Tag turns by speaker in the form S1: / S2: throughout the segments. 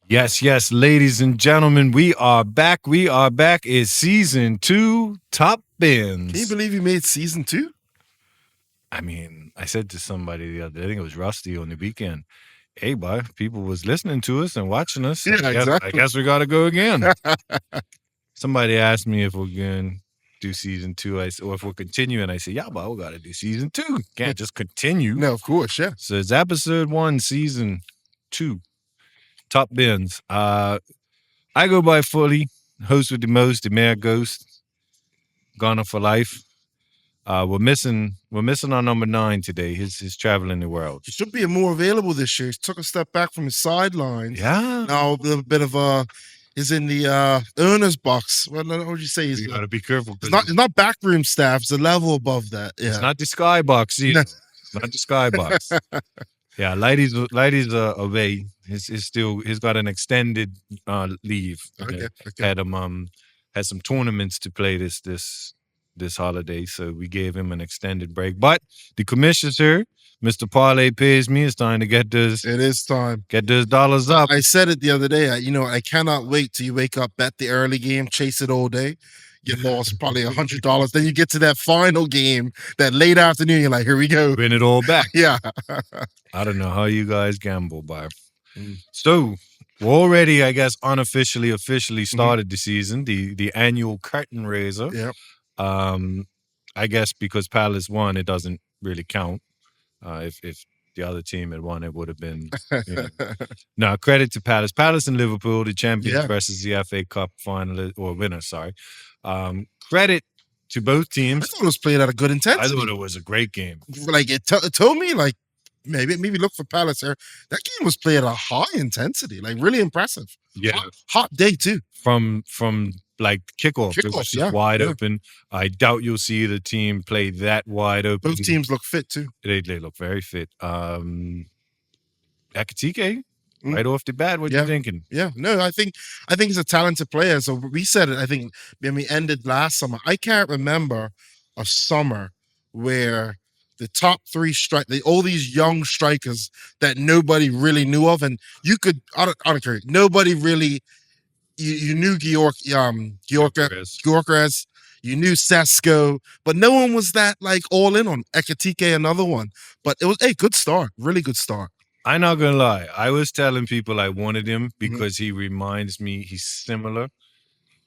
S1: Yes, yes, ladies and gentlemen, we are back. We are back. It's season 2, Top
S2: Can you
S1: Bins.
S2: believe you made season 2?
S1: I mean, I said to somebody the other day, I think it was Rusty on the weekend, hey, boy, people was listening to us and watching us.
S2: Yeah,
S1: I
S2: exactly.
S1: guess we got to go again. Somebody asked me if we're going to do season 2, or if we're continuing. I said, yeah, but we got to do season 2. Can't just continue.
S2: No, of course, yeah.
S1: So it's episode 1, season 2, Top Bins. I go by Fully, host with the most, the Mayor Ghost, Ghana for life. We're missing our number 9 today. He's traveling the world.
S2: He should be more available this year. He took a step back from his sidelines.
S1: Yeah.
S2: Now a little bit of is in the earner's box. What would you say?
S1: You got to be careful.
S2: It's not backroom staff. It's a level above that. Yeah.
S1: It's not the skybox either.
S2: No.
S1: It's not the skybox. Yeah, Lighty's away. He's got an extended leave.
S2: Okay.
S1: Had some tournaments to play this holiday, so we gave him an extended break. But the commissioner's here. Mr. Parlay pays me. It's time to get those
S2: It is time.
S1: dollars up.
S2: I said it the other day. I cannot wait till you wake up, bet the early game, chase it all day. You lost probably $100. Then you get to that final game, that late afternoon. You're like, here we go.
S1: Win it all back.
S2: Yeah.
S1: I don't know how you guys gamble, but
S2: Mm.
S1: so we're already, I guess, officially started the season, the annual curtain raiser.
S2: Yep.
S1: I guess because Palace won, it doesn't really count. If the other team had won, it would have been. No, credit to Palace. Palace and Liverpool, the champions
S2: Yeah.
S1: versus the FA Cup finalist or winner. Sorry. Credit to both
S2: I
S1: teams.
S2: thought it was played at a good
S1: I
S2: intensity.
S1: thought it was a great game.
S2: Like it told me, like maybe look for Palace here. That game was played at a high intensity, like really impressive.
S1: Yeah,
S2: Hot day too.
S1: from like kickoff, it was
S2: Kickoff,
S1: just
S2: yeah,
S1: wide
S2: yeah.
S1: open. I doubt you'll see the team play that wide open.
S2: Both teams look fit too.
S1: They look very fit. Akatike,
S2: Mm.
S1: right off the bat, what
S2: Yeah.
S1: you thinking?
S2: Yeah, no, I think he's a talented player. So we said it. I think when we ended last summer, I can't remember a summer where the top three all these young strikers that nobody really knew of, and you could, I don't care, nobody really, you knew Gyökeres, you knew Sesko, but no one was that like all in on Ekitike, another one. But it was a good start, really good start.
S1: I'm not gonna lie. I was telling people I wanted him
S2: Mm-hmm.
S1: because he reminds me. He's similar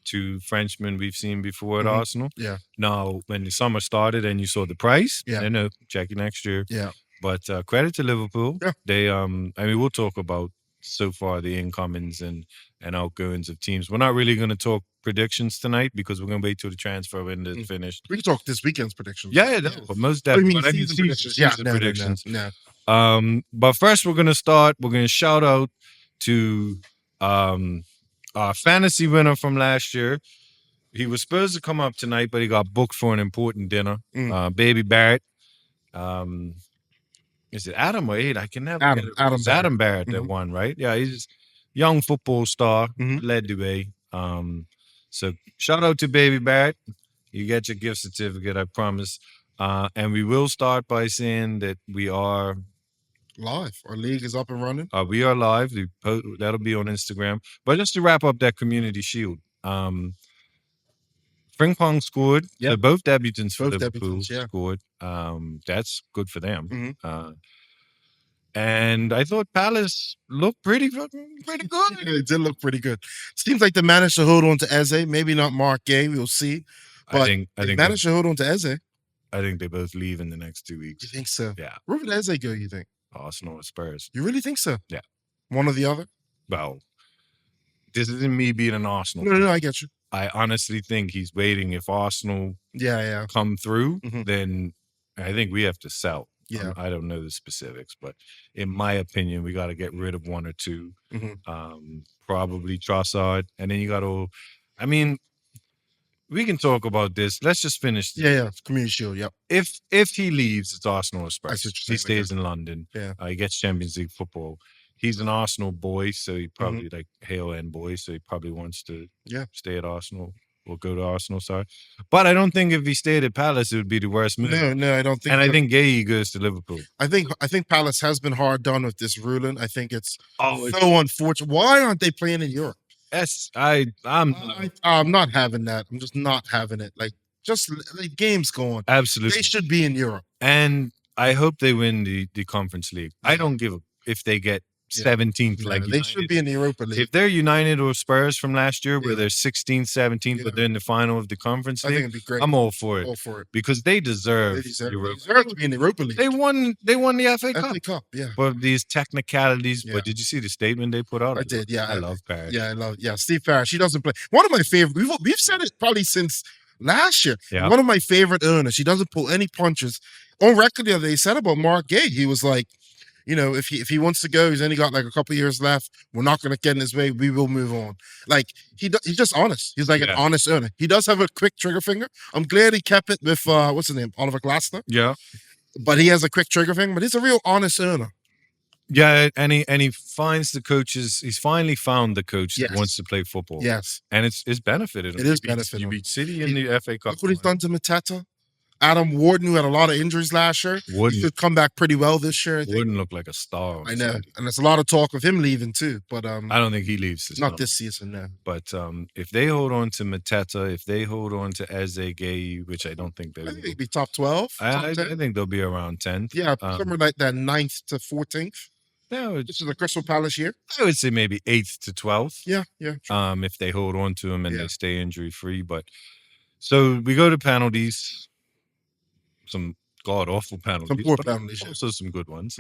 S1: to Frenchmen we've seen before at
S2: Mhm.
S1: Arsenal.
S2: Yeah.
S1: Now, when the summer started and you saw the price,
S2: Yeah.
S1: no, check you next year.
S2: Yeah.
S1: But credit to Liverpool.
S2: Yeah.
S1: They I mean, we'll talk about so far the incomings and outgoings of teams. We're not really going to talk predictions tonight because we're going to wait till the transfer window is finished.
S2: We can talk this weekend's predictions.
S1: Yeah, but most
S2: Oh, you
S1: definitely.
S2: mean
S1: I mean,
S2: season predictions? Yeah,
S1: season
S2: no,
S1: predictions.
S2: No.
S1: But first we're gonna start. We're gonna shout out to our fantasy winner from last year. He was supposed to come up tonight, but he got booked for an important dinner. Baby Barrett. Is it Adam or Aid? I can never get it. It's Adam Barrett that won, right? Yeah, he's a young football star, led the way. So shout out to Baby Barrett. You get your gift certificate, I promise. And we will start by saying that we are
S2: live. Our league is up and running.
S1: We are live. That'll be on Instagram. But just to wrap up that community shield, Frimpong scored.
S2: Yep.
S1: So both debutants for
S2: Both
S1: Liverpool
S2: debutants, yeah.
S1: scored. That's good for them.
S2: Mhm.
S1: And I thought Palace looked pretty good.
S2: It did look pretty good. Seems like they managed to hold on to Eze. Maybe not Mark Gay. We'll see. But
S1: I think
S2: they managed to hold on to Eze.
S1: I think they both leave in the next 2 weeks.
S2: You think so?
S1: Yeah.
S2: Where would Eze go, you think?
S1: Arsenal or Spurs.
S2: You really think so?
S1: Yeah.
S2: One or the other?
S1: Well, this isn't me being an Arsenal.
S2: No, I get you.
S1: I honestly think he's waiting. If Arsenal come through, then I think we have to sell.
S2: Yeah.
S1: I don't know the specifics, but in my opinion, we got to get rid of one or two. Probably Trossard. And then you got to, I mean, we can talk about this. Let's just finish this.
S2: Yeah. Community Shield, yep.
S1: If he leaves, it's Arsenal or Spurs.
S2: That's what
S1: He
S2: you're saying,
S1: stays in London.
S2: Yeah.
S1: He gets Champions League football. He's an Arsenal boy, so he probably like Hale End boy, so he probably wants to stay at Arsenal will go to Arsenal. Sorry, but I don't think if he stayed at Palace, it would be the worst move.
S2: No, I don't think.
S1: And I think Gay goes to Liverpool.
S2: I think Palace has been hard done with this ruling. I think it's
S1: Oh,
S2: so unfortunate. Why aren't they playing in Europe?
S1: I'm
S2: not having that. I'm just not having it. Like, just the game's going.
S1: Absolutely,
S2: they should be in Europe.
S1: And I hope they win the Conference League. I don't give a if they get 17th. Like
S2: they should be in the Europa League.
S1: If they're United or Spurs from last year, where they're 16th, 17th, but they're in the final of the Conference League,
S2: I think it'd be great.
S1: I'm all for it.
S2: Because
S1: they deserve
S2: Europa. They deserve to be in the Europa League.
S1: They won the FA Cup.
S2: Yeah.
S1: But these technicalities. But did you see the statement they put out?
S2: I did. Yeah.
S1: I love Parrish.
S2: Yeah, Steve Parrish. He doesn't play. One of my favorite. We've said it probably since last year.
S1: Yeah.
S2: One of my favorite owners. He doesn't pull any punches. On record the other day, he said about Mark Gay. He was like, if he wants to go, he's only got like a couple years left. We're not going to get in his way. We will move on. Like, he's just honest. He's like an honest owner. He does have a quick trigger finger. I'm glad he kept it with what's his name, Oliver Glasner.
S1: Yeah,
S2: but he has a quick trigger finger. But he's a real honest owner.
S1: Yeah, and he finds the coaches. He's finally found the coach that wants to play football.
S2: Yes,
S1: and it's benefited him.
S2: It is benefited.
S1: You beat City in the FA Cup.
S2: Look what he's done to Mateta. Adam Warden, who had a lot of injuries last year, he could come back pretty well this year.
S1: Wouldn't look like a star.
S2: I know, and there's a lot of talk of him leaving too. But
S1: I don't think he leaves.
S2: This season, no.
S1: But if they hold on to Mateta, if they hold on to Eze Gay, which I don't think they will,
S2: they'd be top 12.
S1: I think they'll be around 10th.
S2: Yeah, somewhere like that 9th to 14th.
S1: No,
S2: this is a Crystal Palace year.
S1: I would say maybe 8th to 12th.
S2: Yeah.
S1: If they hold on to him and they stay injury free, but so we go to penalties. Some god awful penalties.
S2: Some poor penalties.
S1: Also some good ones.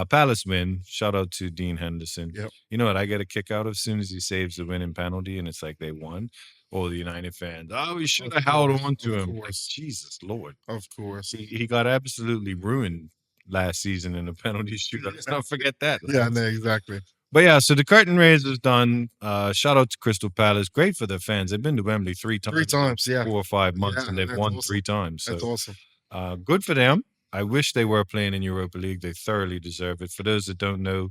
S1: Palace win. Shout out to Dean Henderson.
S2: Yep.
S1: You know what I get a kick out of as soon as he saves the winning penalty and it's like they won. All the United fans, we should have held on to him. Like, Jesus Lord.
S2: Of course.
S1: He got absolutely ruined last season in a penalty shootout. Let's not forget that.
S2: Yeah, no, exactly.
S1: But yeah, so the curtain raiser's done. Shout out to Crystal Palace. Great for their fans. They've been to Wembley 3 times.
S2: 3 times, yeah.
S1: 4 or 5 months, and they've won
S2: awesome.
S1: 3 times. So,
S2: that's awesome.
S1: Good for them. I wish they were playing in Europa League. They thoroughly deserve it. For those that don't know,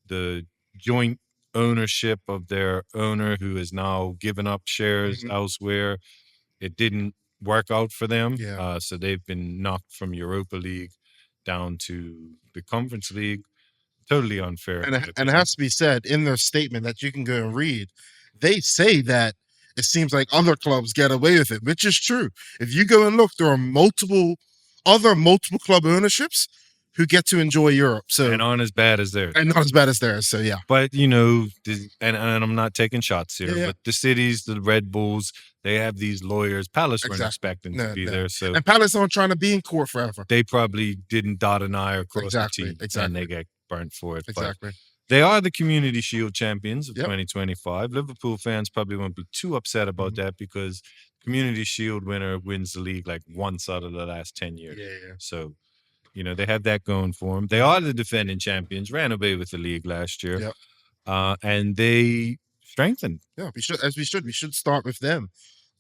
S1: the joint ownership of their owner, who has now given up shares elsewhere, it didn't work out for them.
S2: Yeah.
S1: So they've been knocked from Europa League down to the Conference League. Totally unfair.
S2: And it has to be said in their statement that you can go and read. They say that it seems like other clubs get away with it, which is true. If you go and look, there are multiple club ownerships who get to enjoy Europe. So
S1: and aren't as bad as theirs.
S2: And not as bad as theirs. So yeah.
S1: But and I'm not taking shots here, but the cities, the Red Bulls, they have these lawyers. Palace weren't expecting to be there. So
S2: and Palace aren't trying to be in court forever.
S1: They probably didn't dot an I or cross a T.
S2: Exactly.
S1: And they get burnt for it.
S2: Exactly.
S1: But they are the Community Shield champions of 2025. Liverpool fans probably won't be too upset about that because Community Shield winner wins the league like once out of the last 10 years.
S2: Yeah.
S1: So, they have that going for them. They are the defending champions, ran away with the league last year.
S2: Yep.
S1: And they strengthened.
S2: Yeah, we should start with them.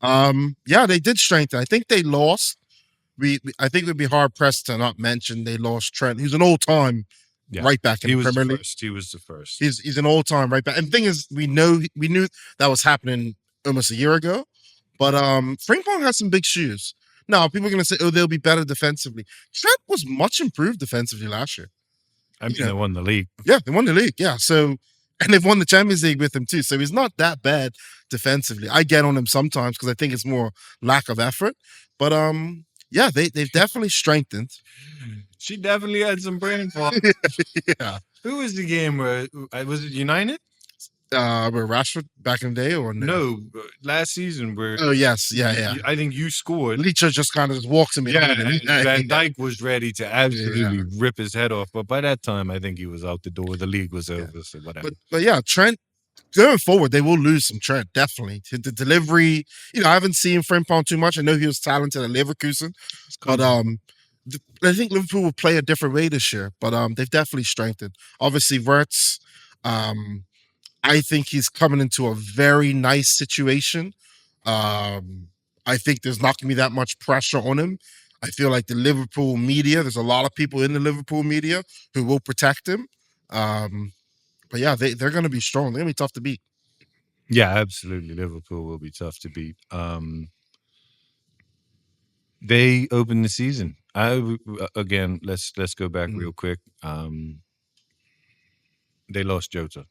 S2: They did strengthen. I think they lost. I think we'd be hard pressed to not mention they lost Trent. He's an old time right back in the Premier League.
S1: He was the first.
S2: He's an old time right back. And the thing is, we knew that was happening almost a year ago. But Frimpong has some big shoes. Now, people are going to say, they'll be better defensively. Trent was much improved defensively last year.
S1: I mean, they won the league.
S2: Yeah, they won the league. Yeah. So, and they've won the Champions League with him too. So he's not that bad defensively. I get on him sometimes because I think it's more lack of effort. But they've definitely strengthened.
S1: She definitely had some brain fog.
S2: Yeah.
S1: Who was the game where was it United?
S2: Where Rashford back in the day or
S1: no? Last season where
S2: yes, yeah.
S1: I think you scored.
S2: Leacher just kind of walks him in.
S1: Van Dijk was ready to absolutely rip his head off, but by that time I think he was out the door. The league was over, so whatever.
S2: But yeah, Trent going forward, they will lose some Trent definitely. The delivery, I haven't seen Frimpong too much. I know he was talented at Leverkusen, but I think Liverpool will play a different way this year. But they've definitely strengthened. Obviously, Wirtz. I think he's coming into a very nice situation. I think there's not going to be that much pressure on him. I feel like the Liverpool media, there's a lot of people in the Liverpool media who will protect him. But yeah, they're going to be strong. They're going to be tough to beat.
S1: Yeah, absolutely. Liverpool will be tough to beat. They opened the season. Again, let's go back real quick. They lost Jota.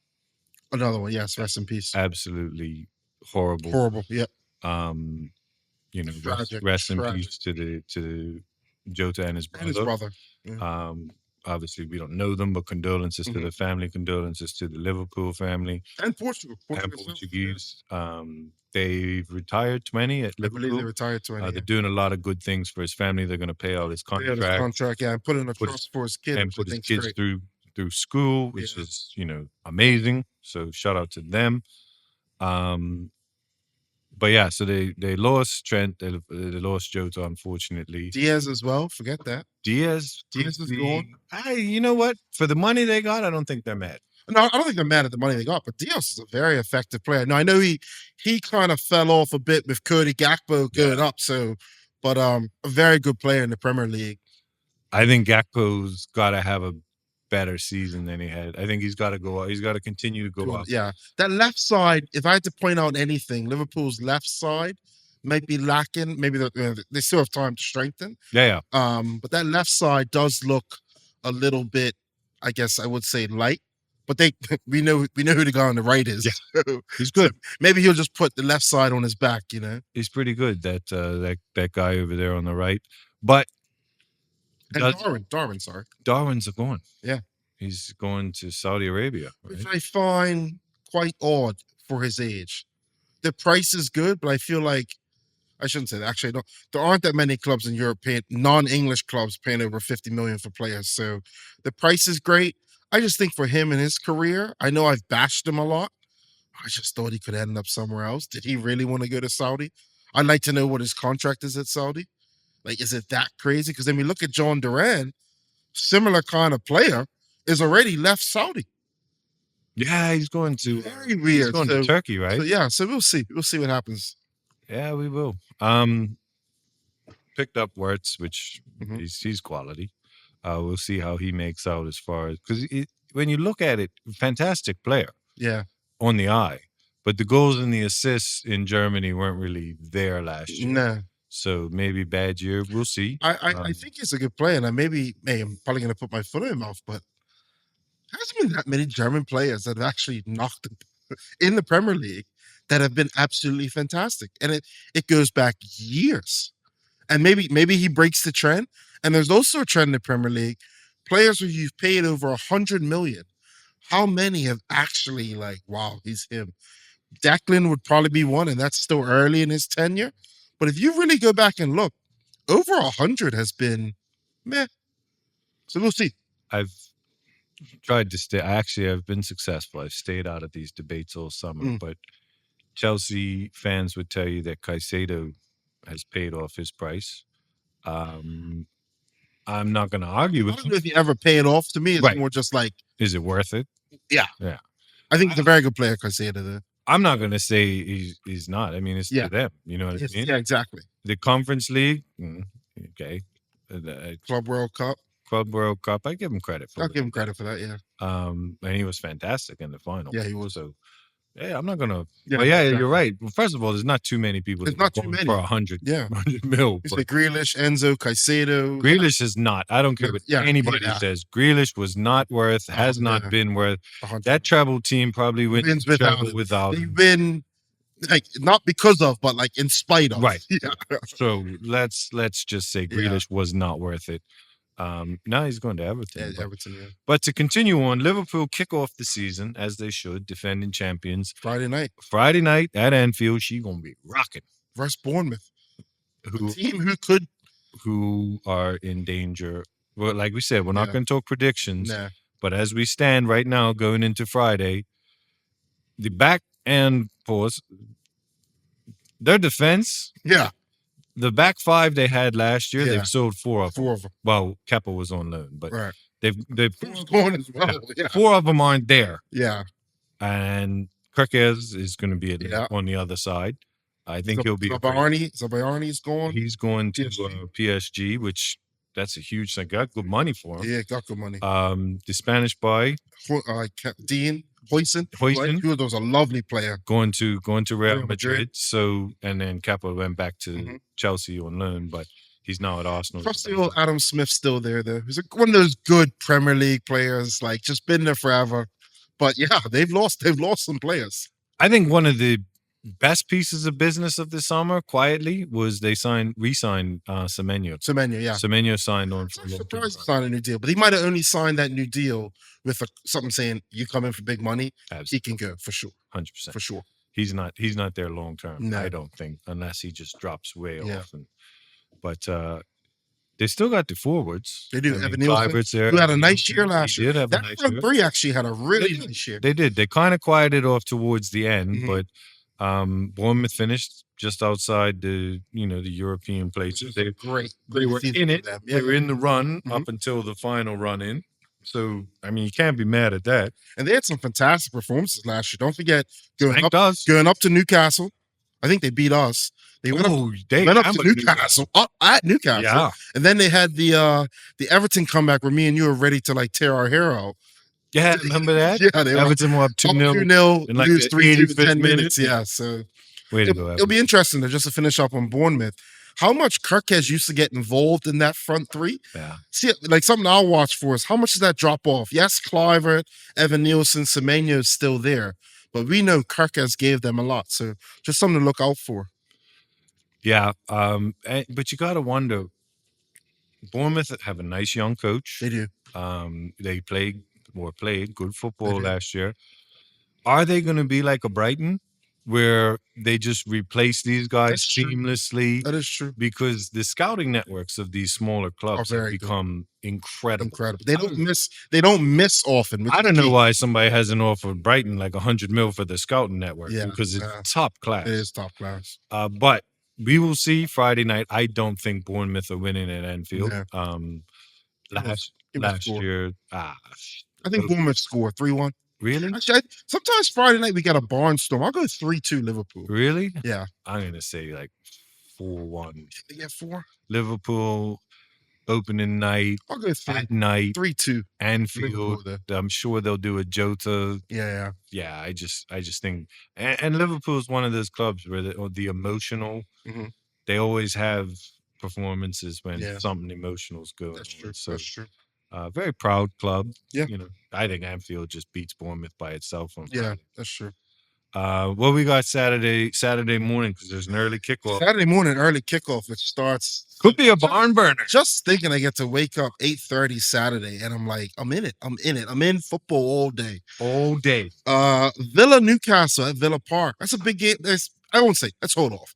S2: Another one, yes. Rest in peace.
S1: Absolutely horrible.
S2: Horrible. Yep.
S1: Rest,
S2: Tragic.
S1: rest in
S2: Tragic.
S1: peace to Jota and his
S2: And his
S1: brother.
S2: brother. Yeah.
S1: Obviously, we don't know them, but condolences to the family, condolences to the Liverpool family
S2: And Portugal.
S1: and
S2: Portugal itself,
S1: Portuguese. They've retired 20 at
S2: I believe they
S1: Liverpool.
S2: retired 20.
S1: They're doing a lot of good things for his family. They're going to pay all his
S2: Yeah,
S1: contract,
S2: his contract, and put in a
S1: put
S2: trust for his kid,
S1: and
S2: which
S1: put
S2: I
S1: his
S2: think is
S1: kids
S2: great.
S1: through school, which
S2: Yeah.
S1: is amazing. So shout out to them. But yeah, so they lost Trent, they lost Jota, unfortunately.
S2: Diaz as well. Forget that.
S1: Diaz
S2: Diaz is gone.
S1: You know what? For the money they got, I don't think they're mad.
S2: No, I don't think they're mad at the money they got, but Diaz is a very effective player. Now I know he kind of fell off a bit with Cody Gakpo going up, but a very good player in the Premier League.
S1: I think Gakpo's got to have a better season than he had. I think he's got to go up. He's got to continue to go up.
S2: Yeah, that left side. If I had to point out anything, Liverpool's left side might be lacking. Maybe they still have time to strengthen.
S1: Yeah.
S2: But that left side does look a little bit, I guess I would say, light. But we know who the guy on the right is.
S1: Yeah. So, he's good. So
S2: maybe he'll just put the left side on his back.
S1: He's pretty good. That guy over there on the right. But
S2: Darwin, sorry,
S1: Darwin's going.
S2: Yeah,
S1: he's going to Saudi Arabia, right?
S2: Which I find quite odd for his age. The price is good, but I feel like I shouldn't say that. Actually, no, there aren't that many clubs in Europe non-English clubs paying over 50 million for players. So the price is great. I just think for him and his career, I know I've bashed him a lot. I just thought he could end up somewhere else. Did he really want to go to Saudi? I'd like to know what his contract is at Saudi. Like, is it that crazy? Because then we look at John Duran, similar kind of player, is already left Saudi.
S1: Yeah, he's going to
S2: very weird.
S1: He's going to Turkey, right?
S2: So we'll see. We'll see what happens.
S1: Yeah, we will. Picked up Wirtz, which he's quality. We'll see how he makes out as far as because when you look at it, fantastic player.
S2: Yeah,
S1: on the eye, but the goals and the assists in Germany weren't really there last year.
S2: No.
S1: So maybe bad year. We'll see.
S2: I think he's a good player, and I'm probably going to put my foot in my mouth, but there hasn't been that many German players that have actually knocked in the Premier League that have been absolutely fantastic, and it goes back years. And maybe he breaks the trend. And there's also a trend in the Premier League: players who you've paid over 100 million. How many have actually wow, he's him? Declan would probably be one, and that's still early in his tenure. But if you really go back and look, over 100 has been meh. So we'll see.
S1: I've tried to stay. I've been successful. I've stayed out of these debates all summer. But Chelsea fans would tell you that Caicedo has paid off his price. I'm not going to argue with
S2: him. I don't know if he ever paid off. To me, it's more just like,
S1: is it worth it?
S2: Yeah. I think he's a very good player, Caicedo.
S1: I'm not going to say he's not. I mean, it's to them. You know what I mean?
S2: Yeah, exactly.
S1: The Conference League, okay.
S2: Club World Cup.
S1: I give him credit for it.
S2: I'll give him credit for that, yeah.
S1: And he was fantastic in the final.
S2: Yeah, he was.
S1: So, yeah, I'm not going to. Yeah, exactly. You're right. Well, first of all, there's not too many people
S2: that are going
S1: for 100 mil.
S2: It's like Grealish, Enzo, Caicedo.
S1: Grealish is not. I don't care what anybody says. Grealish was not worth, has not been worth. 100. That treble team probably wins without
S2: him. They win, not because of, but in spite of.
S1: Right. Yeah. So let's just say Grealish was not worth it. Now he's going to Everton.
S2: Yeah, Everton, yeah.
S1: But to continue on, Liverpool kick off the season as they should, defending champions.
S2: Friday
S1: night at Anfield, she gonna be rocking.
S2: Versus Bournemouth, a team who
S1: are in danger. Well, like we said, we're not going to talk predictions. Nah. But as we stand right now, going into Friday, the back end their defense.
S2: Yeah.
S1: The back five they had last year, they've sold 4 of them.
S2: 4 of them.
S1: Well, Kepa was on loan, but they've
S2: going as well. Yeah.
S1: 4 of them aren't there.
S2: Yeah.
S1: And Kirkez is going to be on the other side. I think he'll be.
S2: Zabayarni's gone.
S1: He's going to PSG, which that's a huge thing. Got good money for him.
S2: Yeah, got good money.
S1: The Spanish boy,
S2: Dean Hoyson.
S1: Hoyson.
S2: Two of those, a lovely player.
S1: Going to Real
S2: Real
S1: Madrid.
S2: Madrid.
S1: So, and then Kepa went back to Chelsea on loan, but he's now at Arsenal.
S2: Trusty old Adam Smith's still there, though. He's one of those good Premier League players, like just been there forever. But yeah, they've lost some players.
S1: I think one of the best pieces of business of the summer, quietly, was they re-signed Semenyo.
S2: Semenyo, yeah.
S1: Semenyo signed on.
S2: I'm surprised he signed a new deal, but he might have only signed that new deal with something saying you come in for big money. Absolutely. He can go for sure,
S1: 100%
S2: for sure.
S1: He's not there long term.
S2: No.
S1: I don't think, unless he just drops way off. But they still got the forwards.
S2: They do. Evan Nielsen, who had a nice year last year. That front three actually had a really nice year.
S1: They did. They kind of quieted off towards the end, but Bournemouth finished just outside the European places. They were in it. Yeah. They were in the run up until the final run in. So I mean, you can't be mad at that.
S2: And they had some fantastic performances last year. Don't forget going up to Newcastle. I think they beat us. They went up to Newcastle, up at Newcastle.
S1: Yeah.
S2: And then they had the Everton comeback where me and you were ready to like tear our hair out.
S1: Yeah, remember that?
S2: Yeah, they
S1: Everton were up 2-0.
S2: Like lose 3-2 in 10 minutes. Yeah, so
S1: way to go.
S2: It'll be interesting just to finish up on Bournemouth. How much Kirkes used to get involved in that front three?
S1: Yeah.
S2: See, like something I'll watch for is how much does that drop off? Yes, Clivert, Evan Nielsen, Semenyo is still there, but we know Kirkes gave them a lot. So just something to look out for.
S1: Yeah, but you got to wonder. Bournemouth have a nice young coach.
S2: They do.
S1: They played good football last year. Are they going to be like a Brighton, where they just replace these guys seamlessly?
S2: That is true.
S1: Because the scouting networks of these smaller clubs have become incredible.
S2: They don't miss often.
S1: I don't know why somebody hasn't offered Brighton like $100 million for the scouting network, because it's top class.
S2: It is top class.
S1: But we will see Friday night. I don't think Bournemouth are winning at Anfield.
S2: Yeah.
S1: Last year,
S2: I think Bournemouth scored 3-1.
S1: Really?
S2: Actually, sometimes Friday night we got a barnstorm. I'll go 3-2 Liverpool.
S1: Really?
S2: Yeah.
S1: I'm gonna say like 4-1.
S2: They get 4.
S1: Liverpool opening night.
S2: I'll go 3.
S1: At night.
S2: 3-2.
S1: Anfield. I'm sure they'll do a Jota.
S2: Yeah.
S1: Yeah. I just think, and Liverpool is one of those clubs where the emotional. They always have performances when something emotional is going.
S2: That's true.
S1: So,
S2: that's true.
S1: Very proud club.
S2: Yeah.
S1: I think Anfield just beats Bournemouth by itself on Friday.
S2: Yeah, that's true.
S1: What we got Saturday morning, because there's an early kickoff.
S2: Saturday morning, early kickoff, which starts.
S1: Could be a barn burner.
S2: Just thinking I get to wake up 8:30 Saturday, and I'm like, I'm in it. I'm in football all day.
S1: All day.
S2: Villa Newcastle at Villa Park. That's a big game. I won't say. Let's hold off.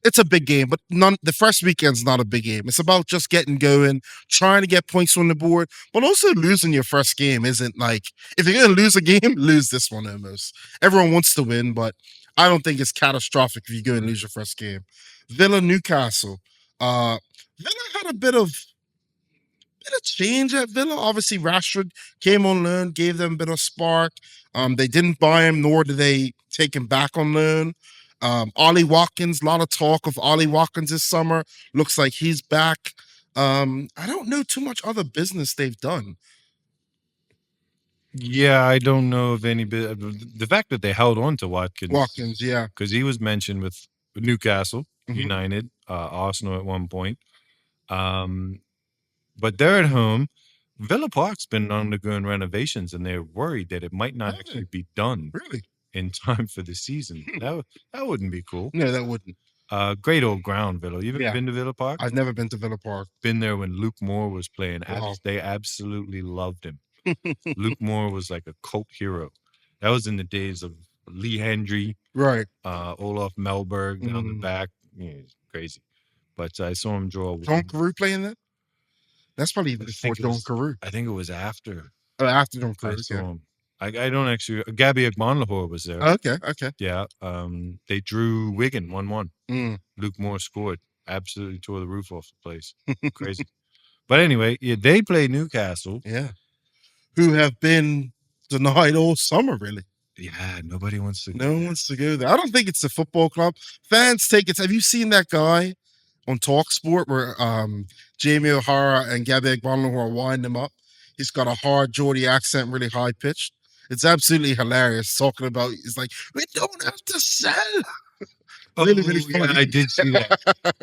S2: It's a big game, but the first weekend's not a big game. It's about just getting going, trying to get points on the board, but also losing your first game isn't like, if you're going to lose a game, lose this one almost. Everyone wants to win, but I don't think it's catastrophic if you go and lose your first game. Villa Newcastle. Villa had a bit of change at Villa. Obviously, Rashford came on loan, gave them a bit of spark. They didn't buy him, nor did they take him back on loan. Ollie Watkins, a lot of talk of Ollie Watkins this summer. Looks like he's back. I don't know too much other business they've done.
S1: Yeah, I don't know of any bit. The fact that they held on to Watkins,
S2: yeah,
S1: because he was mentioned with Newcastle United, Arsenal at one point. But they're at home. Villa Park's been undergoing renovations, and they're worried that it might not actually be done.
S2: Really?
S1: In time for the season. That wouldn't be cool.
S2: No, that wouldn't.
S1: Great old ground, Villa. You ever been to Villa Park?
S2: I've never been to Villa Park.
S1: Been there when Luke Moore was playing.
S2: Wow.
S1: They absolutely loved him. Luke Moore was like a cult hero. That was in the days of Lee Hendry,
S2: right?
S1: Olaf Melberg down the back. Yeah, it's crazy. But I saw him draw.
S2: John Carew playing that? That's probably even before John Carew.
S1: I think it was after.
S2: After John Carew.
S1: I saw him. I don't actually. Gabby Agbonlahor was there.
S2: Okay.
S1: Yeah. They drew Wigan 1-1.
S2: Mm.
S1: Luke Moore scored. Absolutely tore the roof off the place. Crazy. But anyway, they play Newcastle.
S2: Yeah. Who have been denied all summer, really.
S1: Yeah, nobody wants to.
S2: No one wants to go there. I don't think it's a football club. Fans take it. Have you seen that guy on TalkSport where Jamie O'Hara and Gabby Agbonlahor are winding him up? He's got a hard Geordie accent, really high pitched. It's absolutely hilarious talking about. It's like we don't have to sell.
S1: Oh,
S2: Really
S1: yeah,
S2: funny.
S1: I did see that.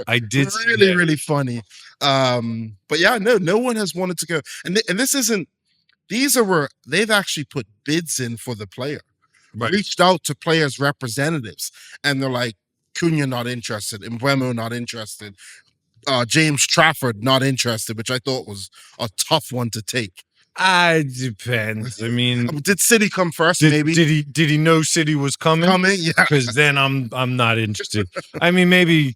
S1: I did see
S2: really,
S1: that.
S2: really funny. But yeah, no one has wanted to go, and this isn't. These are where they've actually put bids in for the player,
S1: Right.
S2: reached out to players' representatives, and they're like, Cunha not interested, Mbeumo not interested, James Trafford not interested, which I thought was a tough one to take.
S1: Depends. I mean,
S2: Did City come first?
S1: did,
S2: Maybe
S1: did he know City was coming?
S2: yeah.
S1: Because then I'm not interested. I mean, maybe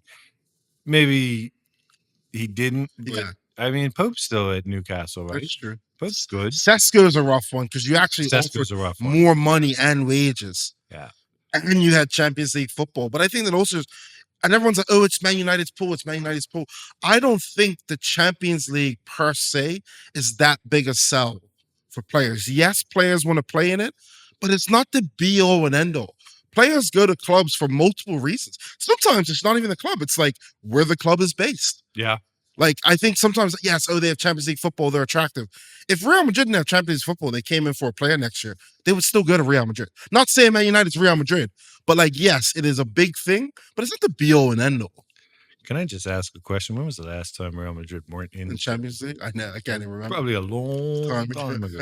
S1: he didn't. But,
S2: Yeah.
S1: I mean, Pope's still at Newcastle, right?
S2: That's true.
S1: Pope's good.
S2: Sesko's a rough one because you actually
S1: Sesko's
S2: offered
S1: a rough one.
S2: more money and wages.
S1: Yeah.
S2: And you had Champions League football. But I think that also, and everyone's like, oh, it's Man United's pool. It's Man United's pool. I don't think the Champions League per se is that big a sell for players. Yes, players want to play in it, but it's not the be all and end all. Players go to clubs for multiple reasons. Sometimes it's not even the club. It's like where the club is based.
S1: Yeah.
S2: Like, I think sometimes, yes, they have Champions League football, they're attractive. If Real Madrid didn't have Champions League football, they came in for a player next year, they would still go to Real Madrid. Not saying Man United's Real Madrid, but like, yes, it is a big thing, but it's not the be-all and end-all.
S1: Can I just ask a question? When was the last time Real Madrid weren't in
S2: the Champions League? I know, I can't even remember.
S1: Probably a long time ago.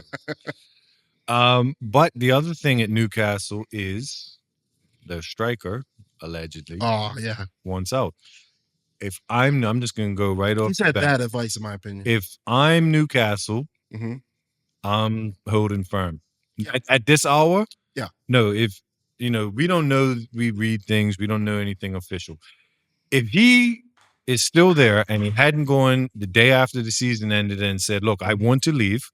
S1: But the other thing at Newcastle is their striker, allegedly, wants out. If I'm just going to go right off.
S2: He's had bad advice, in my opinion.
S1: If I'm Newcastle, I'm holding firm. At this hour, no, if, we don't know, we read things, we don't know anything official. If he is still there and he hadn't gone the day after the season ended and said, look, I want to leave.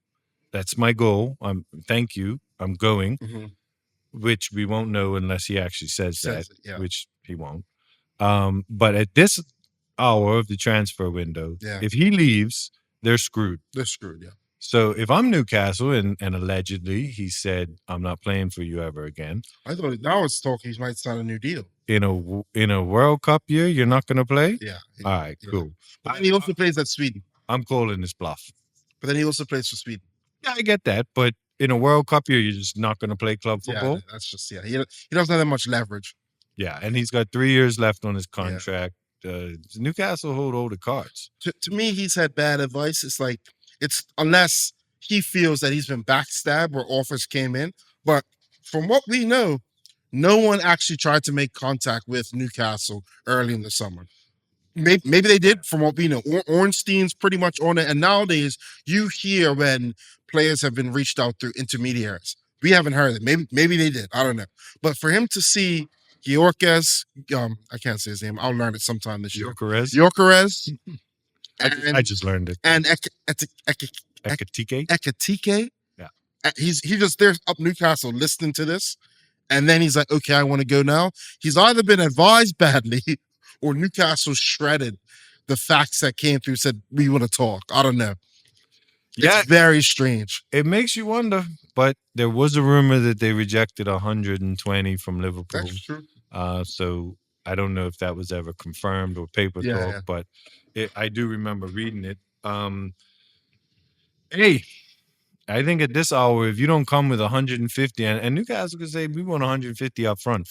S1: That's my goal. Thank you. I'm going, which we won't know unless he actually says that, which he won't. But at this hour of the transfer window, if he leaves, they're screwed.
S2: They're screwed, yeah.
S1: So if I'm Newcastle and allegedly he said, I'm not playing for you ever again.
S2: I thought now it's talking he might sign a new deal.
S1: In a World Cup year, you're not going to play?
S2: Yeah.
S1: All right, cool.
S2: But then he also plays at Sweden.
S1: I'm calling this bluff.
S2: But then he also plays for Sweden.
S1: Yeah, I get that. But in a World Cup year, you're just not going to play club football?
S2: Yeah, that's just, he doesn't have that much leverage.
S1: Yeah, and he's got 3 years left on his contract. Newcastle hold all the cards.
S2: To me, he's had bad advice. It's like, unless he feels that he's been backstabbed or offers came in. But from what we know, no one actually tried to make contact with Newcastle early in the summer. Maybe they did, from what we know. Ornstein's pretty much on it. And nowadays, you hear when players have been reached out through intermediaries. We haven't heard it. Maybe they did. I don't know. But for him to see Yorkes, I can't say his name. I'll learn it sometime this year. Yorkes.
S1: I just learned it.
S2: And
S1: Ekatike.
S2: Yeah. He's just there up Newcastle listening to this. And then he's like, okay, I want to go now. He's either been advised badly or Newcastle shredded the facts that came through, said, we want to talk. I don't know. It's very strange.
S1: It makes you wonder, but there was a rumor that they rejected 120 from Liverpool.
S2: That's true.
S1: So I don't know if that was ever confirmed or paper talk, but I do remember reading it. Hey, I think at this hour, if you don't come with 150, and Newcastle could say, we want 150 up front.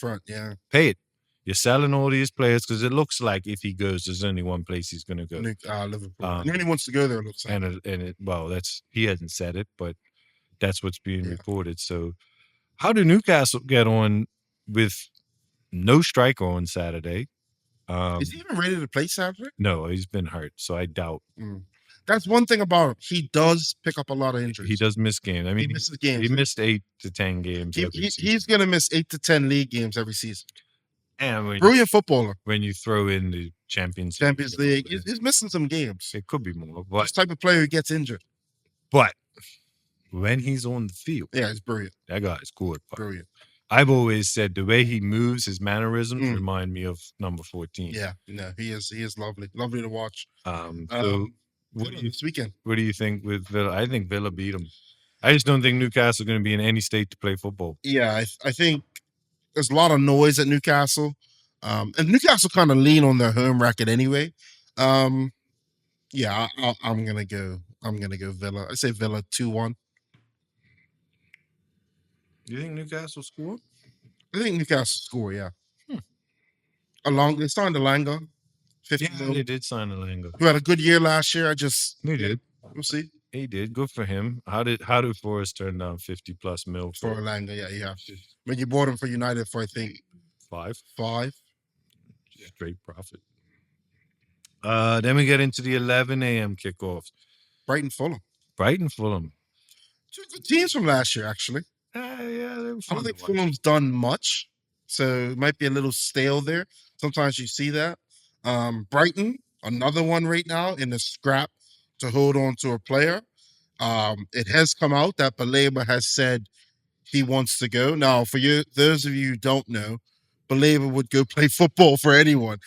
S1: Pay it. You're selling all these players because it looks like if he goes, there's only one place he's going to go.
S2: Liverpool. And he wants to go there, it looks like.
S1: He hasn't said it, but that's what's being reported. So how do Newcastle get on with no striker on Saturday?
S2: Is he even ready to play Saturday?
S1: No, he's been hurt, so I doubt.
S2: That's one thing about him. He does pick up a lot of injuries.
S1: He does miss games. I mean,
S2: he misses games.
S1: He missed 8 to 10 games.
S2: He's going to miss 8 to 10 league games every season.
S1: And
S2: brilliant footballer.
S1: When you throw in the Champions
S2: League, he's missing some games.
S1: It could be more. But
S2: this type of player who gets injured.
S1: But when he's on the field,
S2: he's brilliant.
S1: That guy is good.
S2: Brilliant.
S1: I've always said the way he moves, his mannerisms remind me of number 14.
S2: Yeah, no, he is lovely to watch.
S1: So
S2: this weekend,
S1: what do you think with Villa? I think Villa beat him. I just don't think Newcastle are going to be in any state to play football.
S2: Yeah, I think there's a lot of noise at Newcastle, and Newcastle kind of lean on their home record anyway. I'm gonna go Villa. I say Villa 2-1.
S1: You think Newcastle score?
S2: I think Newcastle score, yeah.
S1: Hmm.
S2: They signed Alanga, 50
S1: Yeah,
S2: mil,
S1: they did sign Alanga.
S2: who had a good year last year.
S1: They did.
S2: We'll see.
S1: He did. Good for him. How did Forrest turn down 50+ mil
S2: For
S1: for
S2: Alanga, yeah, you have to. When you bought him for United for, I think,
S1: 5?
S2: 5.
S1: Straight profit. Then we get into the 11 a.m. kickoffs.
S2: Brighton Fulham.
S1: Brighton Fulham.
S2: Two good teams from last year, actually.
S1: Yeah, they were
S2: I
S1: fun
S2: don't
S1: to
S2: think
S1: watch.
S2: Fulham's done much, so it might be a little stale there. Sometimes you see that. Brighton, another one right now in the scrap to hold on to a player. It has come out that Baleba has said he wants to go. Now, for you, those of you who don't know, Baleba would go play football for anyone.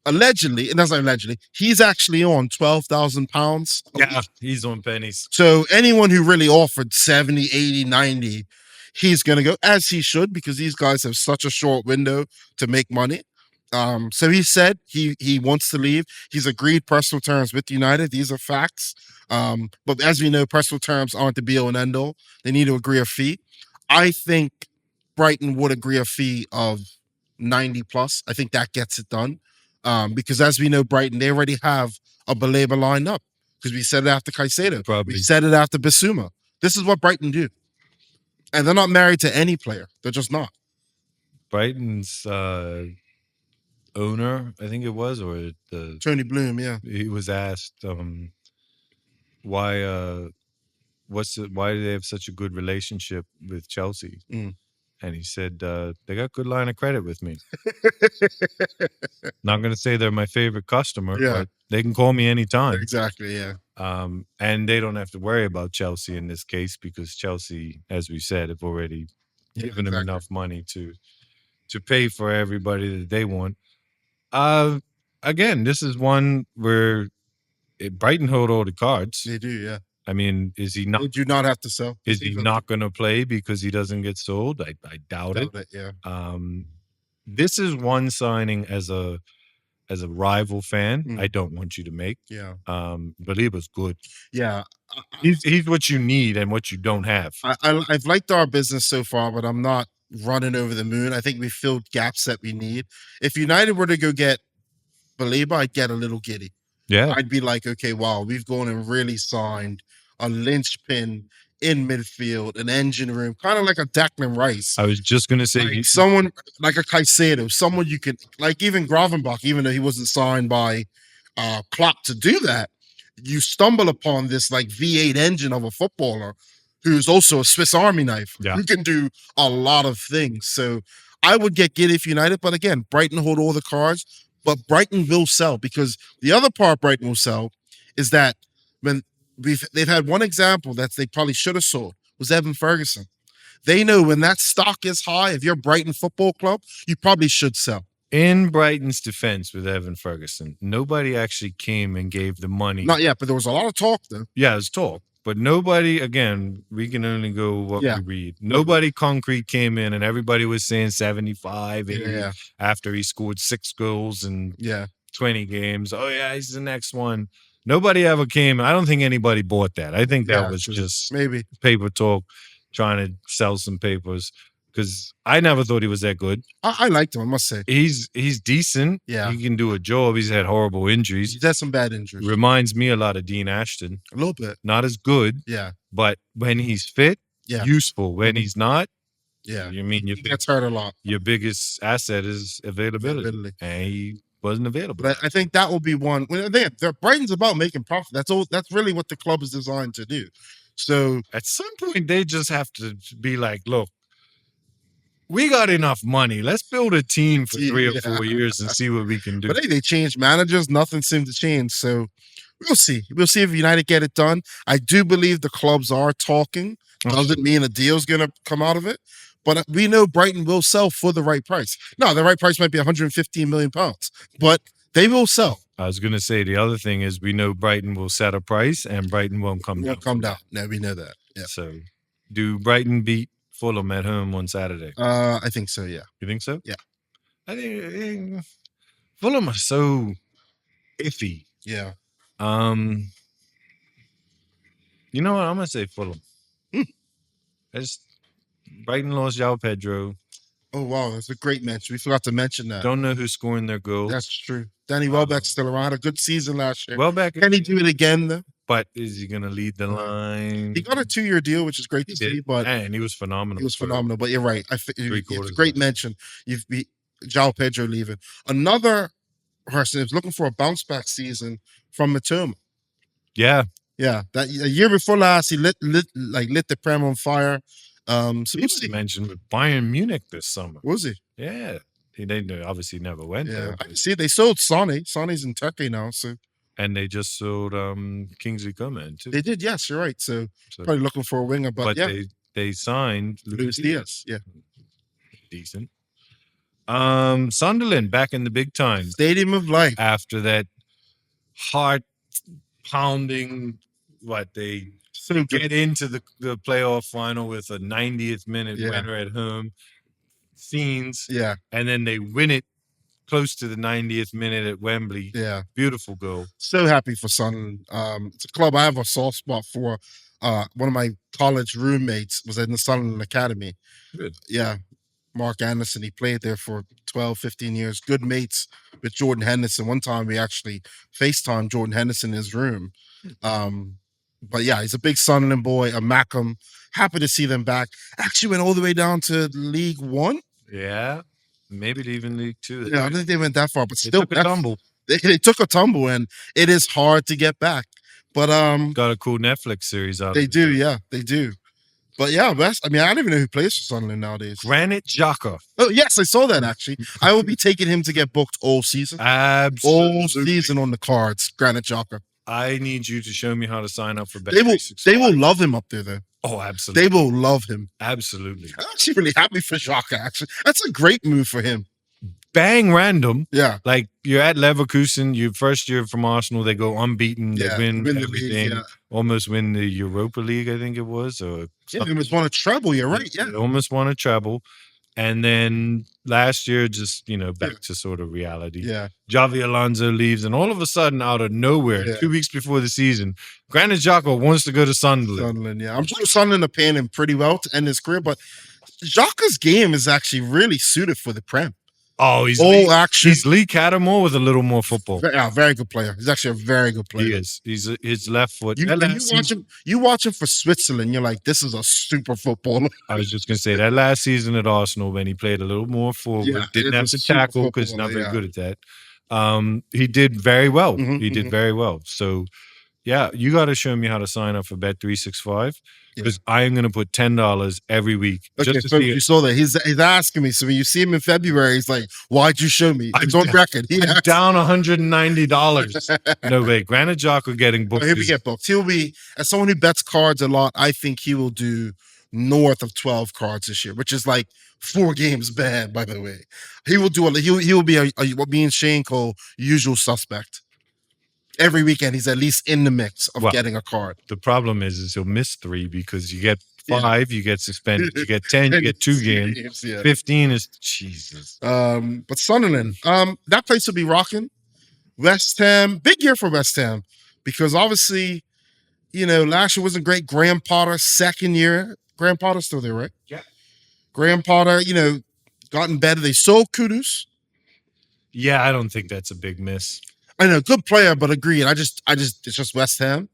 S2: Allegedly, and that's not allegedly, he's actually on £12,000.
S1: Yeah, he's on pennies.
S2: So anyone who really offered 70, 80, 90, he's going to go, as he should, because these guys have such a short window to make money. So he said he wants to leave. He's agreed personal terms with United. These are facts. But as we know, personal terms aren't the be all and end all. They need to agree a fee. I think Brighton would agree a fee of 90 plus. I think that gets it done. Because as we know, Brighton, they already have a Baleba lined up. Because we said it after Caicedo.
S1: Probably.
S2: We said it after Bissouma. This is what Brighton do. And they're not married to any player. They're just not.
S1: Brighton's owner, I think it was, or the
S2: Tony Bloom, yeah.
S1: he was asked why why do they have such a good relationship with Chelsea? And he said they got good line of credit with me. Not going to say they're my favorite customer, but they can call me anytime.
S2: Exactly, yeah.
S1: And they don't have to worry about Chelsea in this case because Chelsea, as we said, have already given them enough money to pay for everybody that they want. Again, this is one where Brighton hold all the cards.
S2: They do, yeah.
S1: I mean, is he not?
S2: They do not have to sell.
S1: Is he not going to play because he doesn't get sold? I doubt it.
S2: Yeah.
S1: This is one signing as a rival fan. I don't want you to make.
S2: Yeah.
S1: Baleba's good.
S2: Yeah.
S1: He's what you need and what you don't have.
S2: I've liked our business so far, but I'm not running over the moon. I think we filled gaps that we need. If United were to go get Baleba, I'd get a little giddy.
S1: Yeah.
S2: I'd be like, okay, wow, we've gone and really signed a linchpin in midfield, an engine room, kind of like a Declan Rice.
S1: I was just going to say
S2: like someone like a Caicedo, someone you can, like even Gravenbach, even though he wasn't signed by Klopp to do that, you stumble upon this like V8 engine of a footballer who's also a Swiss Army knife, who can do a lot of things. So I would get giddy if United, but again, Brighton hold all the cards, but Brighton will sell because the other part Brighton will sell is that when they've had one example that they probably should have sold was Evan Ferguson. They know when that stock is high, if you're Brighton Football Club, you probably should sell.
S1: In Brighton's defense with Evan Ferguson, nobody actually came and gave the money.
S2: Not yet, but there was a lot of talk though.
S1: Yeah, there's talk. But nobody, again, we can only go what we read. Nobody concrete came in and everybody was saying 75, 80 after he scored 6 goals in 20 games. Oh, yeah, he's the next one. Nobody ever came. I don't think anybody bought that. I think that was just
S2: maybe
S1: paper talk, trying to sell some papers. Because I never thought he was that good.
S2: I liked him, I must say.
S1: He's decent.
S2: Yeah.
S1: He can do a job. He's had horrible injuries.
S2: He's had some bad injuries.
S1: Reminds me a lot of Dean Ashton.
S2: A little bit.
S1: Not as good.
S2: Yeah.
S1: But when he's fit, useful. When he's not, you mean
S2: he gets hurt a lot.
S1: Your biggest asset is availability. And he wasn't available.
S2: But I think that will be one. Brighton's about making profit. That's all. That's really what the club is designed to do. So
S1: at some point, they just have to be like, look, we got enough money. Let's build a team for 3 or 4 years and see what we can do.
S2: But hey, they changed managers. Nothing seemed to change. So we'll see. We'll see if United get it done. I do believe the clubs are talking. Doesn't mean a deal's going to come out of it. But we know Brighton will sell for the right price. No, the right price might be £115 million, but they will sell.
S1: I was going to say the other thing is we know Brighton will set a price and Brighton won't come down.
S2: No, we know that. Yeah.
S1: So do Brighton beat Fulham at home on Saturday?
S2: I think so, yeah.
S1: You think so?
S2: Yeah.
S1: I think Fulham are so iffy.
S2: Yeah.
S1: You know what? I'm going to say Fulham. Brighton lost João Pedro.
S2: Oh wow, that's a great mention. We forgot to mention that.
S1: Don't know who's scoring their goals.
S2: That's true. Danny Welbeck's still around. A good season last year.
S1: Welbeck,
S2: can he do it again though?
S1: But is he going to lead the line?
S2: He got a 2-year deal, which is great to see. But
S1: and he was phenomenal.
S2: He was phenomenal. But you're right. It's a great mention. You've beat João Pedro leaving. Another person is looking for a bounce back season from Matoma.
S1: Yeah.
S2: That a year before last, he lit the Prem on fire. So
S1: he was mentioned with Bayern Munich this summer.
S2: Was he?
S1: Yeah. He obviously never went there.
S2: I see. They sold Sonny. Sonny's in Turkey now. So.
S1: And they just sold Kingsley Coman too.
S2: They did, yes, you're right. So probably looking for a winger, but yeah.
S1: They signed
S2: Luis Diaz. Yeah.
S1: Decent. Sunderland back in the big time.
S2: Stadium of Light.
S1: After that heart pounding, they get into the playoff final with a 90th minute winner at home. Scenes.
S2: Yeah.
S1: And then they win it close to the 90th minute at Wembley.
S2: Yeah.
S1: Beautiful goal.
S2: So happy for Sunderland. It's a club I have a soft spot for. One of my college roommates was in the Sunderland Academy.
S1: Good.
S2: Yeah. Mark Anderson, he played there for 12, 15 years. Good mates with Jordan Henderson. One time we actually FaceTimed Jordan Henderson in his room. But yeah, he's a big Sunderland boy, a Mackham. Happy to see them back. Actually went all the way down to League One.
S1: Yeah. Maybe even League Two.
S2: Yeah, I don't think they went that far, but still
S1: took a tumble.
S2: They took a tumble, and it is hard to get back. But
S1: got a cool Netflix series out.
S2: They do, yeah, they do. But yeah, I don't even know who plays for Sunderland nowadays.
S1: Granit Xhaka.
S2: Oh yes, I saw that actually. I will be taking him to get booked all season.
S1: Absolutely.
S2: All season on the cards. Granit Xhaka.
S1: I need you to show me how to sign up for Bet.
S2: They will love him up there though.
S1: Oh, absolutely.
S2: They will love him.
S1: Absolutely.
S2: I'm actually really happy for Xhaka, actually. That's a great move for him.
S1: Bang random.
S2: Yeah.
S1: Like you're at Leverkusen, your first year from Arsenal, they go unbeaten, they win
S2: the
S1: everything.
S2: League,
S1: almost win the Europa League, I think it was. Or
S2: they almost won a treble, you're right. Yeah.
S1: They almost won a treble. And then last year, just, back to sort of reality.
S2: Yeah.
S1: Javi Alonso leaves, and all of a sudden, out of nowhere, 2 weeks before the season, Granit Xhaka wants to go to Sunderland.
S2: I'm sure Sunderland are paying him pretty well to end his career, but Xhaka's game is actually really suited for the Prem.
S1: Oh, he's Lee Cattermore with a little more football.
S2: Yeah, very good player. He's actually a very good player.
S1: He is. He's his left foot.
S2: You watch him for Switzerland, you're like, this is a super footballer.
S1: I was just gonna say that last season at Arsenal when he played a little more forward, didn't have to tackle because he's not very good at that. He did very well. He did very well. So yeah, you got to show me how to sign up for Bet365 because I am going to put $10 every week.
S2: Okay,
S1: just to
S2: so
S1: see
S2: you saw that. He's asking me. So when you see him in February, he's like, why'd you show me? It's on record.
S1: I'm down $190. No way. Granit Xhaka getting booked.
S2: He'll get booked. He'll be, as someone who bets cards a lot, I think he will do north of 12 cards this year, which is like 4 games bad, by the way. He will do he will be what me and Shane call usual suspect. Every weekend, he's at least in the mix of getting a card.
S1: The problem is he'll miss 3 because you get 5, you get suspended. You get 10, you get 2 games. 15 is Jesus.
S2: But Sunderland, that place will be rocking. West Ham, big year for West Ham because obviously, last year wasn't great. Graham Potter, second year. Graham Potter's still there, right?
S1: Yeah.
S2: Graham Potter, gotten better. They sold Kudus.
S1: Yeah, I don't think that's a big miss.
S2: I know, good player, but agreed. It's just West Ham.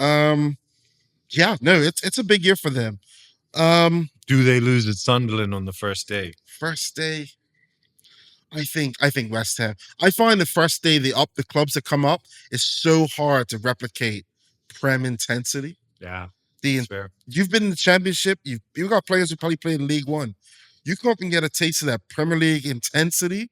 S2: Yeah, no, it's a big year for them.
S1: Do they lose at Sunderland on the first day?
S2: First day, I think West Ham. I find the first day the clubs that come up is so hard to replicate Prem intensity.
S1: Yeah,
S2: fair. You've been in the Championship. You've got players who probably played in League One. You come up and get a taste of that Premier League intensity.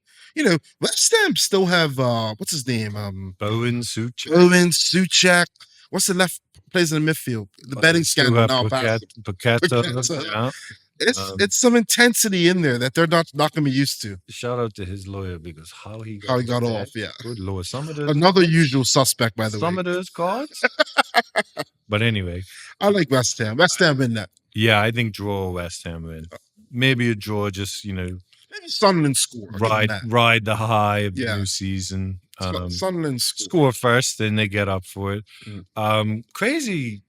S2: West Ham still have what's his name?
S1: Bowen Souček.
S2: What's the left plays in the midfield? The betting scandal now.
S1: Paqueta.
S2: It's some intensity in there that they're not going to be used to.
S1: Shout out to his lawyer because how he
S2: got off. Yeah,
S1: good lord.
S2: Another usual suspect, by the way.
S1: Some of those cards. But anyway,
S2: I like West Ham. West Ham in that.
S1: Yeah, I think draw West Ham win. Maybe a draw, just
S2: maybe Sunderland score.
S1: Ride the high of the new season.
S2: Sunderland
S1: score first, then they get up for it. Crazy,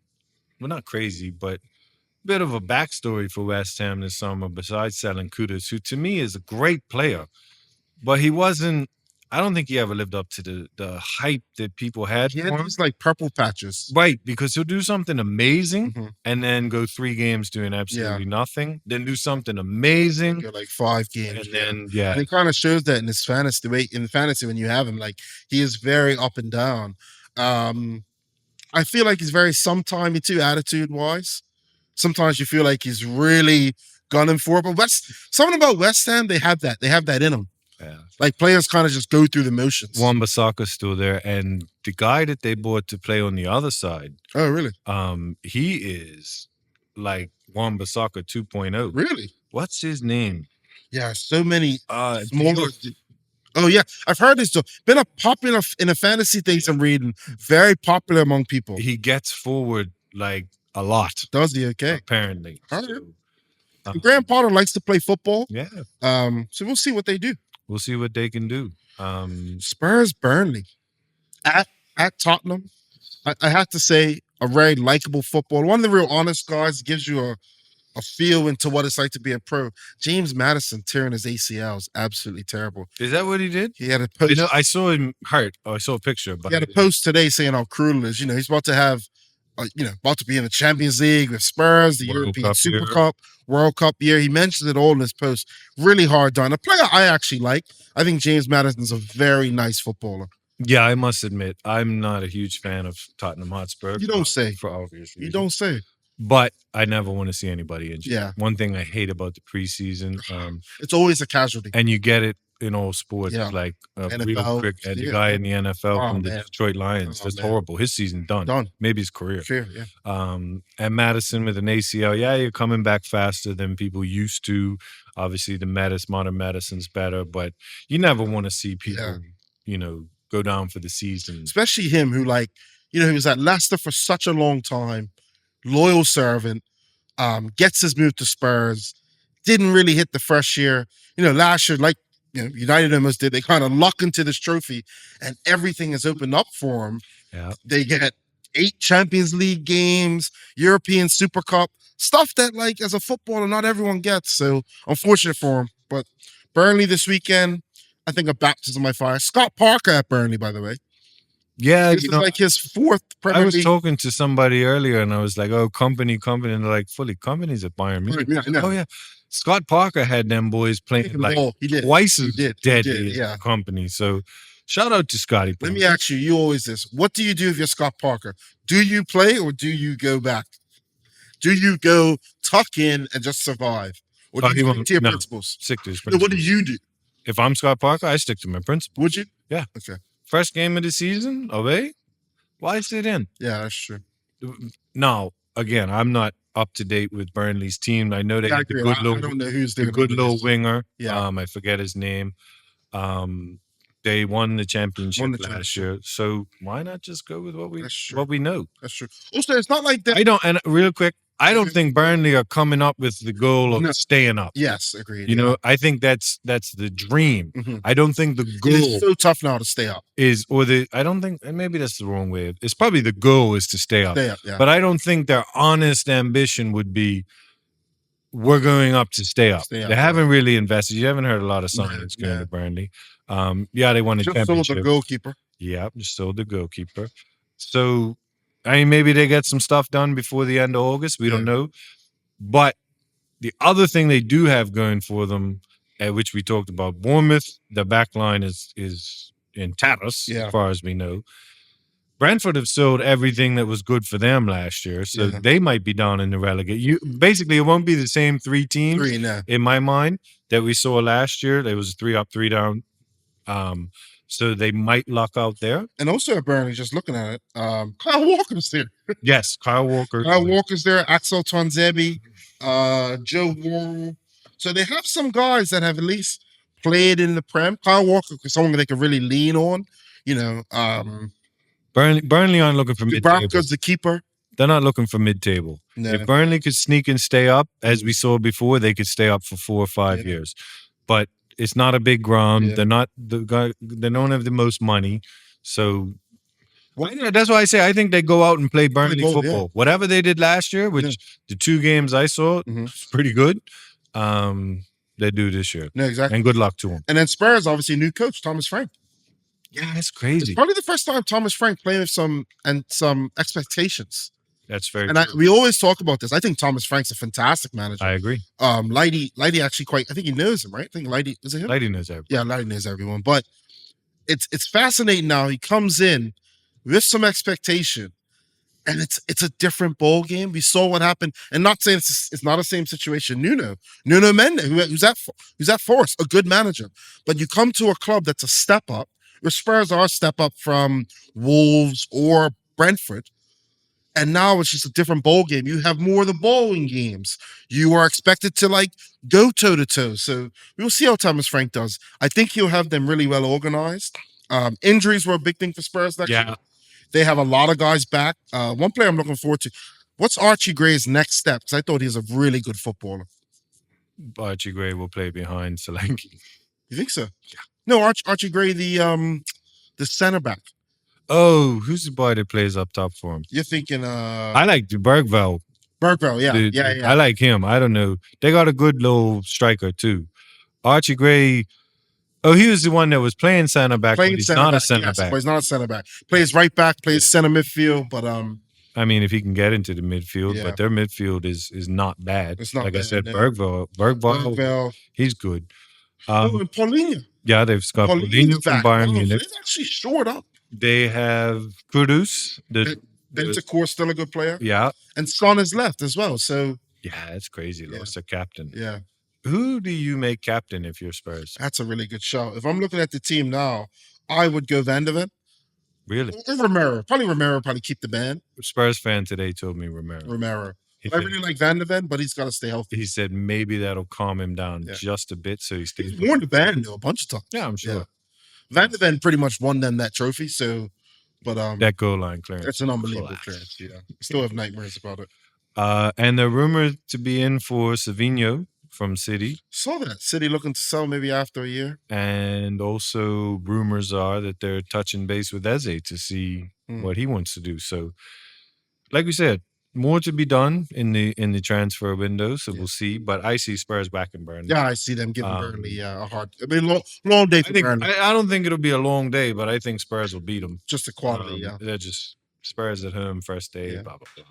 S1: well, not crazy, but bit of a backstory for West Ham this summer, besides selling Kudus, who to me is a great player, but he wasn't. I don't think he ever lived up to the hype that people had
S2: He
S1: for
S2: had
S1: him.
S2: these like purple patches.
S1: Right, because he'll do something amazing
S2: Mhm.
S1: and then go 3 games doing absolutely nothing, then do something amazing,
S2: Go like 5 games.
S1: and then
S2: And it kind of shows that in his fantasy, the way in fantasy when you have him, like he is very up and down. I feel like he's very sometimey too, attitude wise. Sometimes you feel like he's really gunning for it. But something about West Ham, they have that. They have that in them.
S1: Yeah.
S2: Like players kind of just go through the motions.
S1: Wan-Bissaka's still there, and the guy that they bought to play on the other side,
S2: Oh, really?
S1: he is like Wan-Bissaka 2.0.
S2: Really?
S1: What's his name?
S2: Yeah, so many smaller.
S1: Diego-
S2: Oh yeah, I've heard this. Been a popular in the fantasy things I'm reading. Very popular among people.
S1: He gets forward like a lot,
S2: Does he? Okay.
S1: apparently.
S2: All right.
S1: So,
S2: Graham Potter likes to play football.
S1: yeah,
S2: So we'll see what they do.
S1: we'll see what they can do.
S2: Spurs Burnley at Tottenham. I have to say a very likable football. One of the real honest guys, gives you a feel into what it's like to be a pro. James Madison tearing his ACL is absolutely terrible.
S1: Is that what he did?
S2: He had a post.
S1: You know, I saw him hurt. Oh, I saw a picture. But
S2: He had a post today saying how cruel it is. You know, he's about to have, about to be in the Champions League with Spurs, the
S1: World
S2: European
S1: Cup
S2: Super
S1: year.
S2: Cup, World Cup year. He mentioned it all in his post. Really hard done. A player I actually like. I think James Madison's a very nice footballer.
S1: Yeah, I must admit, I'm not a huge fan of Tottenham Hotspur.
S2: You don't say.
S1: For obvious reasons.
S2: You don't say.
S1: But I never want to see anybody injured.
S2: Yeah.
S1: One thing I hate about the preseason,
S2: It's always a casualty.
S1: and you get it in all sports,
S2: Yeah.
S1: like real
S2: NFL,
S1: quick. And the
S2: yeah.
S1: guy in the NFL
S2: Oh,
S1: from the
S2: man.
S1: Detroit Lions,
S2: Oh,
S1: that's
S2: man.
S1: horrible. His season done.
S2: Done.
S1: Maybe his career.
S2: Sure, yeah.
S1: And Madison with an ACL, yeah, you're coming back faster than people used to. Obviously, the modern medicine's better, but you never want to see people, go down for the season.
S2: Especially him, who he was at Leicester for such a long time, loyal servant, gets his move to Spurs, didn't really hit the first year. Last year, United almost did, they kind of luck into this trophy and everything has opened up for him.
S1: Yeah.
S2: They get 8 Champions League games, European Super Cup, stuff that as a footballer, not everyone gets. So unfortunate for him. But Burnley this weekend, I think a baptism by fire. Scott Parker at Burnley, by the way.
S1: Yeah,
S2: This is his 4th Premier
S1: I was
S2: League.
S1: talking to somebody earlier, and I was like, "Oh, company," and they're like, "Fully, company's at Bayern Munich."
S2: Yeah, I know.
S1: Oh yeah, Scott Parker had them boys playing like
S2: He did.
S1: twice as
S2: He did,
S1: deadly as
S2: yeah.
S1: the company. So, shout out to Scotty.
S2: Let me ask you, you always this. What do you do if you're Scott Parker? Do you play or do you go back? Do you go tuck in and just survive? Or do you stick to your principles?
S1: Stick to his
S2: No,
S1: principles.
S2: what do you do?
S1: If I'm Scott Parker, I stick to my principles.
S2: Would you?
S1: Yeah.
S2: Okay.
S1: First game of the season, away. Why sit in?
S2: Yeah, that's true.
S1: Now, again, I'm not up to date with Burnley's team. I know they
S2: I
S1: had the
S2: agree.
S1: good
S2: I
S1: little,
S2: don't know who's
S1: the
S2: doing
S1: good little
S2: this.
S1: winger.
S2: Yeah.
S1: I forget his name. They won the championship last year, so why not just go with what we know?
S2: That's true. Also, it's not like that.
S1: I don't. And real quick, I don't think Burnley are coming up with the goal of staying up.
S2: Yes, agreed.
S1: I think that's the dream.
S2: Mhm.
S1: I don't think the goal
S2: It's so tough now to stay up.
S1: I don't think, and maybe that's the wrong way. It's probably the goal is to stay up.
S2: Stay up, yeah.
S1: But I don't think their honest ambition would be, we're going up to stay up.
S2: Stay up,
S1: They haven't really invested. You haven't heard a lot of signings going
S2: yeah.
S1: to Burnley. They won the
S2: Just
S1: championship.
S2: sold the goalkeeper.
S1: Yeah, just sold the goalkeeper. So, maybe they get some stuff done before the end of August. We don't know. But the other thing they do have going for them, which we talked about, Bournemouth, the back line is in tatters, as far as we know. Brentford have sold everything that was good for them last year, so they might be down in the relegate. Basically, it won't be the same 3 teams in my mind that we saw last year. There was 3 up, 3 down. So they might luck out there.
S2: And also at Burnley, just looking at it, Kyle Walker's there.
S1: Yes, Kyle Walker.
S2: Kyle Walker's there, Axel Tonzebi, Joe Worrell. So they have some guys that have at least played in the Prem. Kyle Walker is someone they can really lean on.
S1: Burnley aren't looking for mid-table.
S2: Dubravka's the keeper.
S1: They're not looking for mid-table.
S2: No.
S1: If Burnley could sneak and stay up, as we saw before, they could stay up for 4 or 5 years. But it's not a big ground.
S2: Yeah.
S1: They're not the guy. They don't have the most money, so That's why I say I think they go out and play Burnley
S2: both,
S1: football.
S2: yeah.
S1: Whatever they did last year, which the 2 games I saw was pretty good. They do this year.
S2: No, exactly.
S1: And good luck to them.
S2: And then Spurs, obviously, new coach Thomas Frank.
S1: Yeah, that's crazy.
S2: It's probably the first time Thomas Frank playing with some expectations.
S1: That's very
S2: and we always talk about this. I think Thomas Frank's a fantastic manager.
S1: I agree.
S2: Lighty actually I think he knows him, right? I think Lighty, is it him?
S1: Lighty knows everyone.
S2: Yeah, Lighty knows everyone. But it's fascinating now. He comes in with some expectation, and it's a different ball game. We saw what happened, and not saying it's not the same situation. Nuno Mendes, who's at Forest, a good manager, but you come to a club that's a step up. Your Spurs are a step up from Wolves or Brentford. And now it's just a different ball game. You have more of the ball in games. You are expected to go toe to toe. So we'll see how Thomas Frank does. I think he'll have them really well organized. Injuries were a big thing for Spurs next year. They have a lot of guys back. One player I'm looking forward to. What's Archie Gray's next step? Because I thought he was a really good footballer.
S1: Archie Gray will play behind Solanke.
S2: You think so? Yeah. No, Archie Gray, the center back.
S1: Oh, who's the boy that plays up top for him?
S2: You're thinking
S1: I like Bergveld.
S2: Bergveld, yeah.
S1: I like him. I don't know. They got a good little striker too. Archie Gray. Oh, he was the one that was playing center back, but he's not a center back.
S2: But he's not a center back. Plays right back, plays center midfield, but
S1: I mean, if he can get into the midfield, but their midfield is not bad.
S2: It's not
S1: like
S2: bad,
S1: I said,
S2: no.
S1: Bergveld, he's good.
S2: And Paulinho.
S1: Yeah, they've got Paulinho from Bayern Munich.
S2: They've actually shored up.
S1: They have Kudus.
S2: Bentancur still a good player.
S1: Yeah.
S2: And Son is left as well. So
S1: yeah, that's crazy. Lost their captain.
S2: Yeah.
S1: Who do you make captain if you're Spurs?
S2: That's a really good shout. If I'm looking at the team now, I would go Van de Ven.
S1: Really?
S2: Or Romero. Probably keep the band.
S1: Spurs fan today told me Romero.
S2: I really like Van de Ven, but he's got to stay healthy.
S1: He said maybe that'll calm him down just a bit, so he stays.
S2: He's worn the band though a bunch of times.
S1: Yeah, I'm sure. Yeah.
S2: Van de Ven pretty much won them that trophy. So, but
S1: that goal line clearance.
S2: That's an unbelievable clearance. Yeah, still have nightmares about it.
S1: And they're rumored to be in for Savinho from City.
S2: Saw that City looking to sell maybe after a year.
S1: And also rumors are that they're touching base with Eze to see what he wants to do. So, like we said, more to be done in the transfer window, so we'll see. But I see Spurs back in Burnley.
S2: Yeah, I see them giving Burnley a hard. I mean, long day for Burnley.
S1: I don't think it'll be a long day, but I think Spurs will beat them.
S2: Just the quality,
S1: They're just Spurs at home first day, blah blah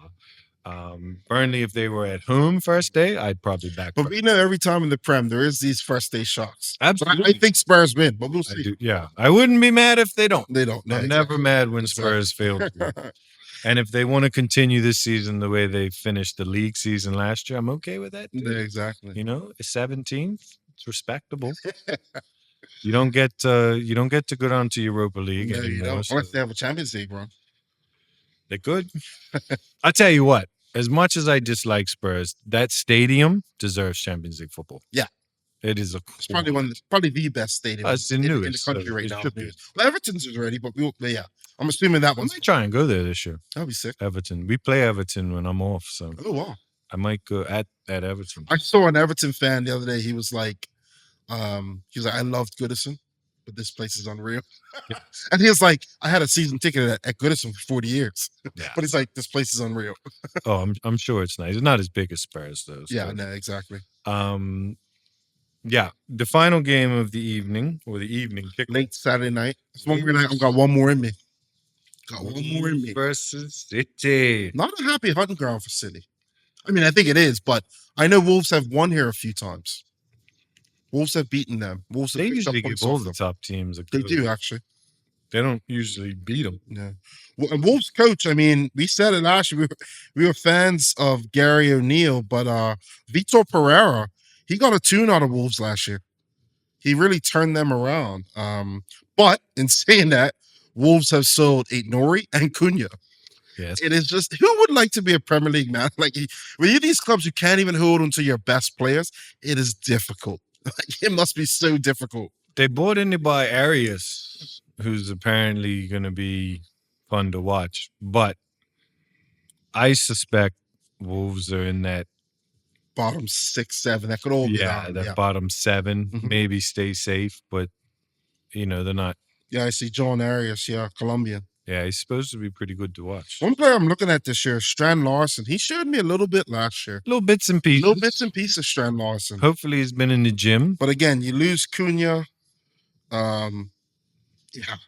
S1: blah. Burnley, if they were at home first day, I'd probably back.
S2: But we know every time in the Prem there is these first day shocks.
S1: Absolutely,
S2: but I think Spurs win, but we'll see.
S1: I wouldn't be mad if they don't.
S2: They don't.
S1: I'm never mad when Spurs fail. And if they want to continue this season the way they finished the league season last year, I'm okay with that too.
S2: Yeah, exactly.
S1: You know, 17th, it's respectable. You don't get to go down to Europa League anymore.
S2: You don't. Unless they have a Champions League run.
S1: They could. I'll tell you what, as much as I dislike Spurs, that stadium deserves Champions League football.
S2: Yeah.
S1: It is
S2: it's probably the best stadium
S1: in
S2: the country right now. Well, Everton's is ready, but I'm assuming that one's.
S1: I might try and go there this year.
S2: That'd be sick.
S1: Everton. We play Everton when I'm off, so.
S2: Oh wow.
S1: I might go at Everton.
S2: I saw an Everton fan the other day. He was like, I loved Goodison, but this place is unreal. Yeah. And he was like, I had a season ticket at Goodison for 40 years. Yeah. But he's like, this place is unreal.
S1: Oh, I'm sure it's nice. It's not as big as Spurs though. So.
S2: Yeah, no, exactly.
S1: Yeah, the final game of the evening kick
S2: late Saturday night. I've got one more in me.
S1: Versus City.
S2: Not a happy hunting ground for City. I mean, I think it is, but I know Wolves have won here a few times. Wolves have beaten them.
S1: They usually give all the top teams a go.
S2: They do, actually.
S1: They don't usually beat them.
S2: Yeah. Well, and Wolves coach, I mean, we said it last year. We were fans of Gary O'Neill, but Vitor Pereira, he got a tune out of Wolves last year. He really turned them around. But in saying that, Wolves have sold Nori and Cunha.
S1: Yes.
S2: It is just, who would like to be a Premier League man? Like, when you're these clubs, you can't even hold on to your best players. It is difficult. Like, it must be so difficult.
S1: They bought in to buy Arias, who's apparently going to be fun to watch. But I suspect Wolves are in that
S2: bottom 6, 7. That could all be
S1: bottom 7. Maybe stay safe, but they're not.
S2: Yeah, I see John Arias. Yeah, Colombian.
S1: Yeah, he's supposed to be pretty good to watch.
S2: One player I'm looking at this year, Strand Larson. He showed me a little bit last year.
S1: Little bits and pieces.
S2: Little bits and pieces, Strand Larson.
S1: Hopefully he's been in the gym.
S2: But again, you lose Cunha. Yeah,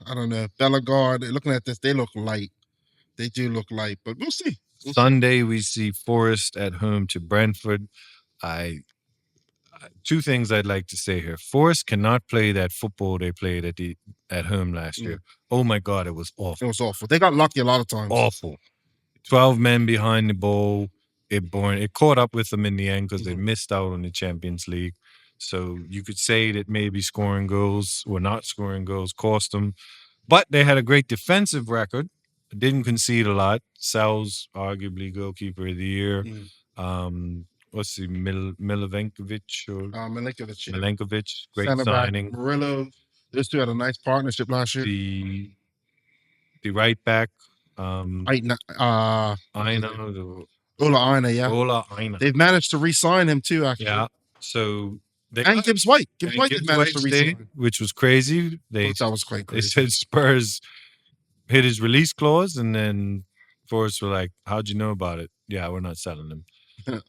S2: I don't know. Bellegarde, looking at this, they look light. They do look light, but we'll see.
S1: Sunday, we see Forest at home to Brentford. Two things I'd like to say here. Forest cannot play that football they played at home last year. Oh my God, it was awful.
S2: It was awful. They got lucky a lot of times.
S1: Awful. 12 men behind the ball. It caught up with them in the end because they missed out on the Champions League. So you could say that maybe scoring goals or not scoring goals cost them. But they had a great defensive record. Didn't concede a lot. Sal's arguably goalkeeper of the year. What's the Milenkovic or
S2: Milenkovic? Yeah.
S1: Milenkovic, great
S2: Center
S1: signing.
S2: back, Murillo. Those two had a nice partnership last year.
S1: The right back,
S2: Aina, yeah.
S1: Ola Aina.
S2: They've managed to re-sign him too, actually.
S1: Yeah. So
S2: and Gibbs White. Gibbs White managed to re-sign,
S1: which was crazy. That was quite crazy. They said Spurs hit his release clause, and then Forest were like, "How'd you know about it?" Yeah, we're not selling him.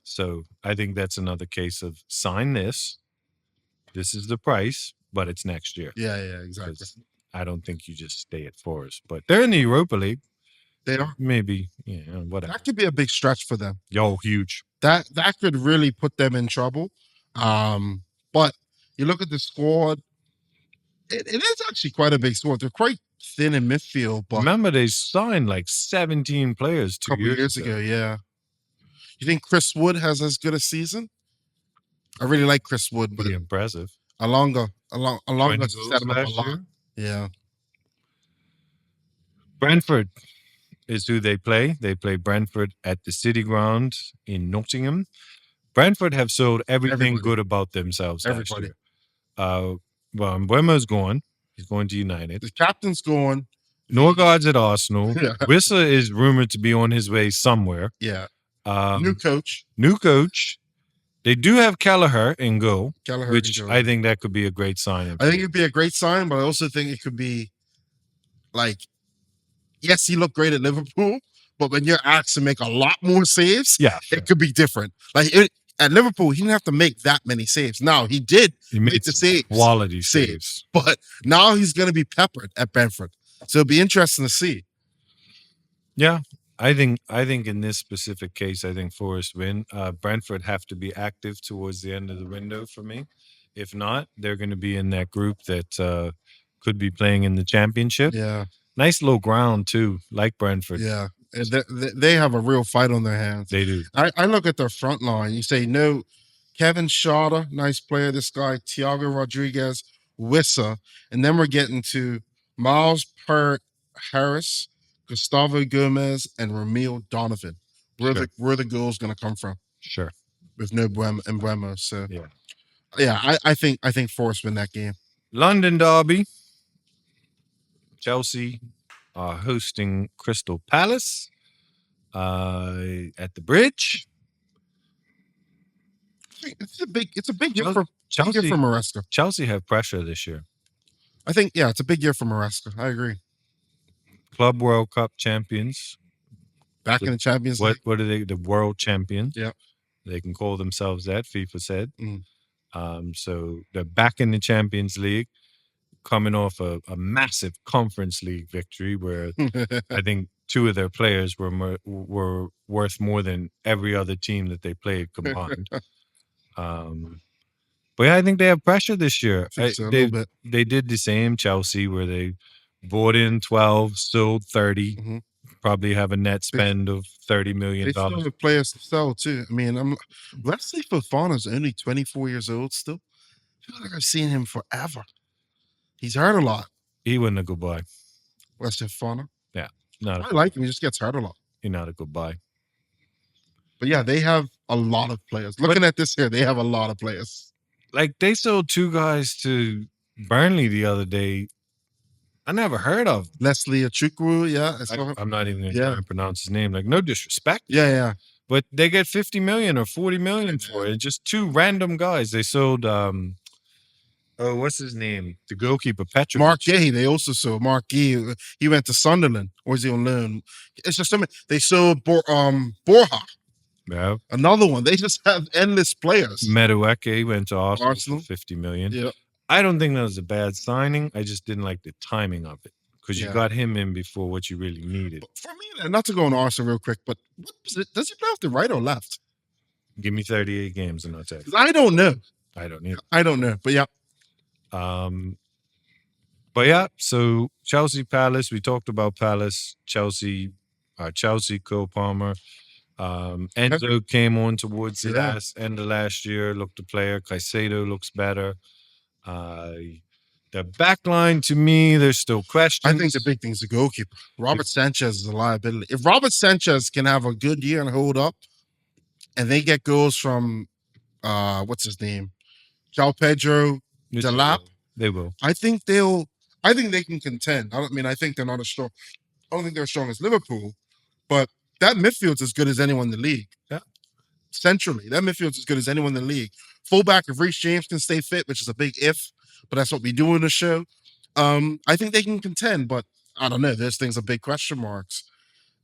S1: So I think that's another case of sign this. This is the price, but it's next year.
S2: Yeah, exactly.
S1: I don't think you just stay at Forest, but they're in the Europa League.
S2: They are.
S1: Maybe, whatever.
S2: That could be a big stretch for them.
S1: Yo, huge.
S2: That could really put them in trouble. But you look at the squad, it is actually quite a big squad. They're quite thin in midfield. But
S1: remember, they signed like 17 players
S2: a couple years ago. Yeah. You think Chris Wood has as good a season? I really like Chris Wood.
S1: Pretty impressive.
S2: Alonga set him up a lot. Yeah.
S1: Brentford is who they play. They play Brentford at the City Ground in Nottingham. Brentford have sold everything good about themselves last year. Well, Mbeumo's gone. He's going to United.
S2: The captain's gone.
S1: Norgard's at Arsenal. Yeah. Wissa is rumored to be on his way somewhere.
S2: Yeah. New coach.
S1: They do have Kelleher in goal, which I think that could be a great sign.
S2: I think it'd be a great sign, but I also think it could be like, yes, he looked great at Liverpool, but when you're asked to make a lot more saves, it could be different. Like at Liverpool, he didn't have to make that many saves. Now he did make the saves,
S1: quality saves,
S2: but now he's going to be peppered at Brentford, so it'll be interesting to see.
S1: Yeah. I think in this specific case, I think Forest win. Brentford have to be active towards the end of the window for me. If not, they're going to be in that group that could be playing in the championship.
S2: Yeah.
S1: Nice low ground too, like Brentford.
S2: Yeah. They have a real fight on their hands.
S1: They do.
S2: I look at their front line. You say, no, Kevin Schade, nice player, this guy, Thiago Rodriguez, Wissa. And then we're getting to Miles Harris, Gustavo Gomez, and Ramil Donovan. Where the goal's going to come from?
S1: Sure.
S2: With no Mbeumo. So yeah, I think Forest win that game.
S1: London derby. Chelsea are hosting Crystal Palace at the Bridge.
S2: It's a big year for Maresca.
S1: Chelsea have pressure this year.
S2: I think it's a big year for Maresca. I agree.
S1: Club World Cup champions.
S2: Back in the Champions League.
S1: What are they? The world champions.
S2: Yeah.
S1: They can call themselves that, FIFA said. So they're back in the Champions League, coming off a massive Conference League victory where I think two of their players were worth more than every other team that they played combined. But yeah, I think they have pressure this year.
S2: I think so, a little bit.
S1: They did the same Chelsea where they bought in 12, sold 30, probably have a net spend of $30 million.
S2: They still have players to sell too. I mean, Wesley Fofana's only 24 years old still. I feel like I've seen him forever. He's hurt a lot.
S1: He wasn't a good buy.
S2: Wesley Fofana?
S1: Yeah.
S2: I like him. He just gets hurt a lot.
S1: He's not a good buy.
S2: But yeah, they have a lot of players. Looking at this here, they have a lot of players.
S1: Like they sold two guys to Burnley the other day. I never heard of
S2: Leslie Achukwu,
S1: I'm not even going to try and pronounce his name. Like, no disrespect.
S2: Yeah.
S1: But they get 50 million or 40 million for it. Just two random guys. They sold Oh, what's his name? The goalkeeper, Petrovic.
S2: Mark Gay, they also saw Mark Gay. He went to Sunderland, or is he on loan? It's just something they saw. Borja,
S1: Yeah.
S2: another one. They just have endless players.
S1: Medueke went to Arsenal for 50 million.
S2: Yeah,
S1: I don't think that was a bad signing. I just didn't like the timing of it because you got him in before what you really needed.
S2: But for me, not to go on Arsenal real quick, but what was it? Does he play off the right or left?
S1: Give me 38 games and I'll tell you.
S2: I don't know.
S1: I don't either.
S2: I don't know, but yeah.
S1: But yeah, so Chelsea Palace, we talked about Palace, Chelsea, Cole Palmer. Enzo came on towards the end of last year, looked a player. Caicedo looks better. The back line, to me, there's still questions.
S2: I think the big thing is the goalkeeper. Robert Sanchez is a liability. If Robert Sanchez can have a good year and hold up, and they get goals from, what's his name? João Pedro, Delap.
S1: They will.
S2: I think they can contend. I think they're not as strong. I don't think they're as strong as Liverpool, but that midfield's as good as anyone in the league.
S1: Yeah.
S2: Centrally, that midfield's as good as anyone in the league. Fullback, if Reece James can stay fit, which is a big if, but that's what we do in the show. I think they can contend, but I don't know. There's things are big question marks.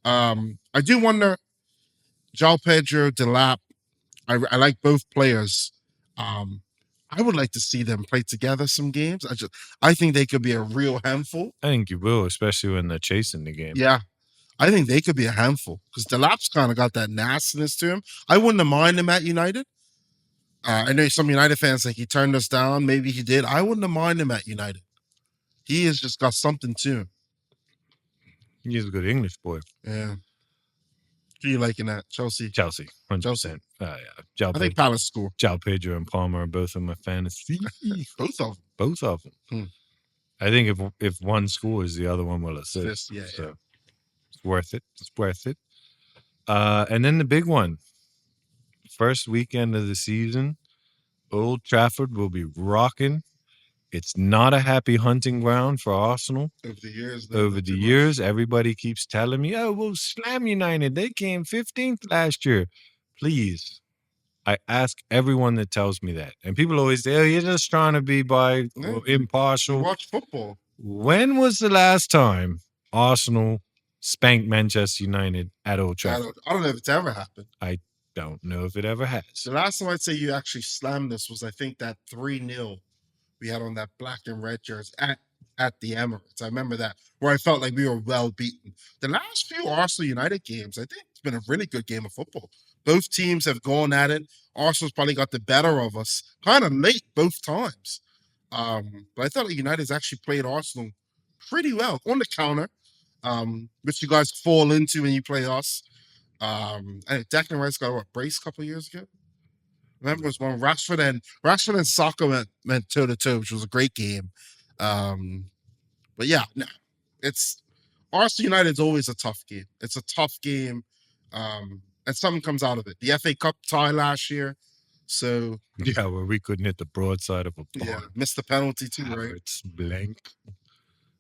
S2: I do wonder, João Pedro, Delap, I like both players. I would like to see them play together some games. I think they could be a real handful.
S1: I think you will, especially when they're chasing the game.
S2: Yeah. I think they could be a handful because Delap's kind of got that nastiness to him. I wouldn't have minded him at United. I know some United fans think he turned us down. Maybe he did. I wouldn't have minded him at United. He has just got something to him.
S1: He's a good English boy.
S2: Yeah. Who you liking that? Chelsea?
S1: Chelsea, 100%.
S2: Chelsea.
S1: Yeah.
S2: I think Palace score.
S1: João Pedro and Palmer are both in my fantasy.
S2: Both of them.
S1: I think if one scores, the other one will assist.
S2: Yeah.
S1: It's worth it. It's worth it. And then the big one. First weekend of the season, Old Trafford will be rocking. It's not a happy hunting ground for Arsenal.
S2: Over the years,
S1: everybody keeps telling me, "Oh, we'll slam United. They came 15th last year." Please, I ask everyone that tells me that, and people always say, "Oh, you're just trying to be impartial."
S2: Watch football.
S1: When was the last time Arsenal spanked Manchester United at Old Trafford?
S2: I don't know if it's ever happened.
S1: I don't know if it ever has.
S2: The last time I'd say you actually slammed this was, I think, that 3-0 we had on that black and red jersey at the Emirates. I remember that, where I felt like we were well beaten. The last few Arsenal United games, I think it's been a really good game of football. Both teams have gone at it. Arsenal's probably got the better of us, kind of late both times. But I thought United's actually played Arsenal pretty well on the counter, which you guys fall into when you play us. I think Declan Rice got a brace a couple of years ago. Remember, it was when Rashford and Saka went toe to toe, which was a great game. But yeah, no, it's Arsenal United's always a tough game. It's a tough game, and something comes out of it. The FA Cup tie last year, so
S1: yeah, where we couldn't hit the broadside of a ball.
S2: Yeah, missed the penalty too, right?
S1: It's blank.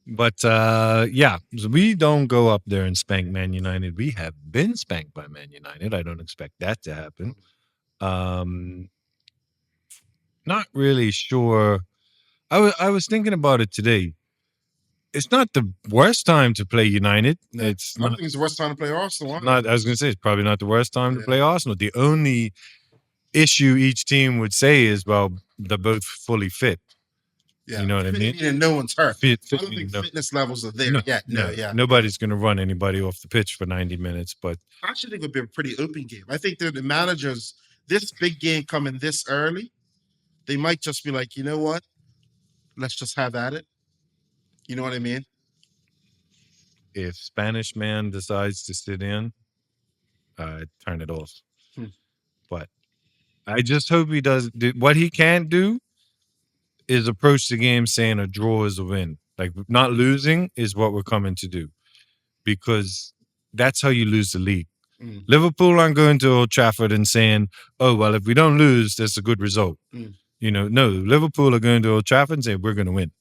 S1: But yeah, so we don't go up there and spank Man United. We have been spanked by Man United. I don't expect that to happen. Not really sure. I was thinking about it today. It's not the worst time to play United.
S2: I think it's the worst time to play Arsenal.
S1: I was going to say it's probably not the worst time to play Arsenal. The only issue each team would say is, well, they're both fully fit.
S2: Yeah.
S1: You know what I mean?
S2: And no one's hurt. I don't think
S1: no.
S2: fitness levels are there yet. No, yeah.
S1: Nobody's going to run anybody off the pitch for 90 minutes. But
S2: I actually think it would be a pretty open game. I think that the managers, this big game coming this early, they might just be like, you know what? Let's just have at it. You know what I mean?
S1: If Spanish man decides to sit in, turn it off. But I just hope he does. What he can't do is approach the game saying a draw is a win. Like, not losing is what we're coming to do, because that's how you lose the league. Liverpool aren't going to Old Trafford and saying, "Oh, well, if we don't lose, that's a good result." You know, no, Liverpool are going to Old Trafford and say, "We're going to win."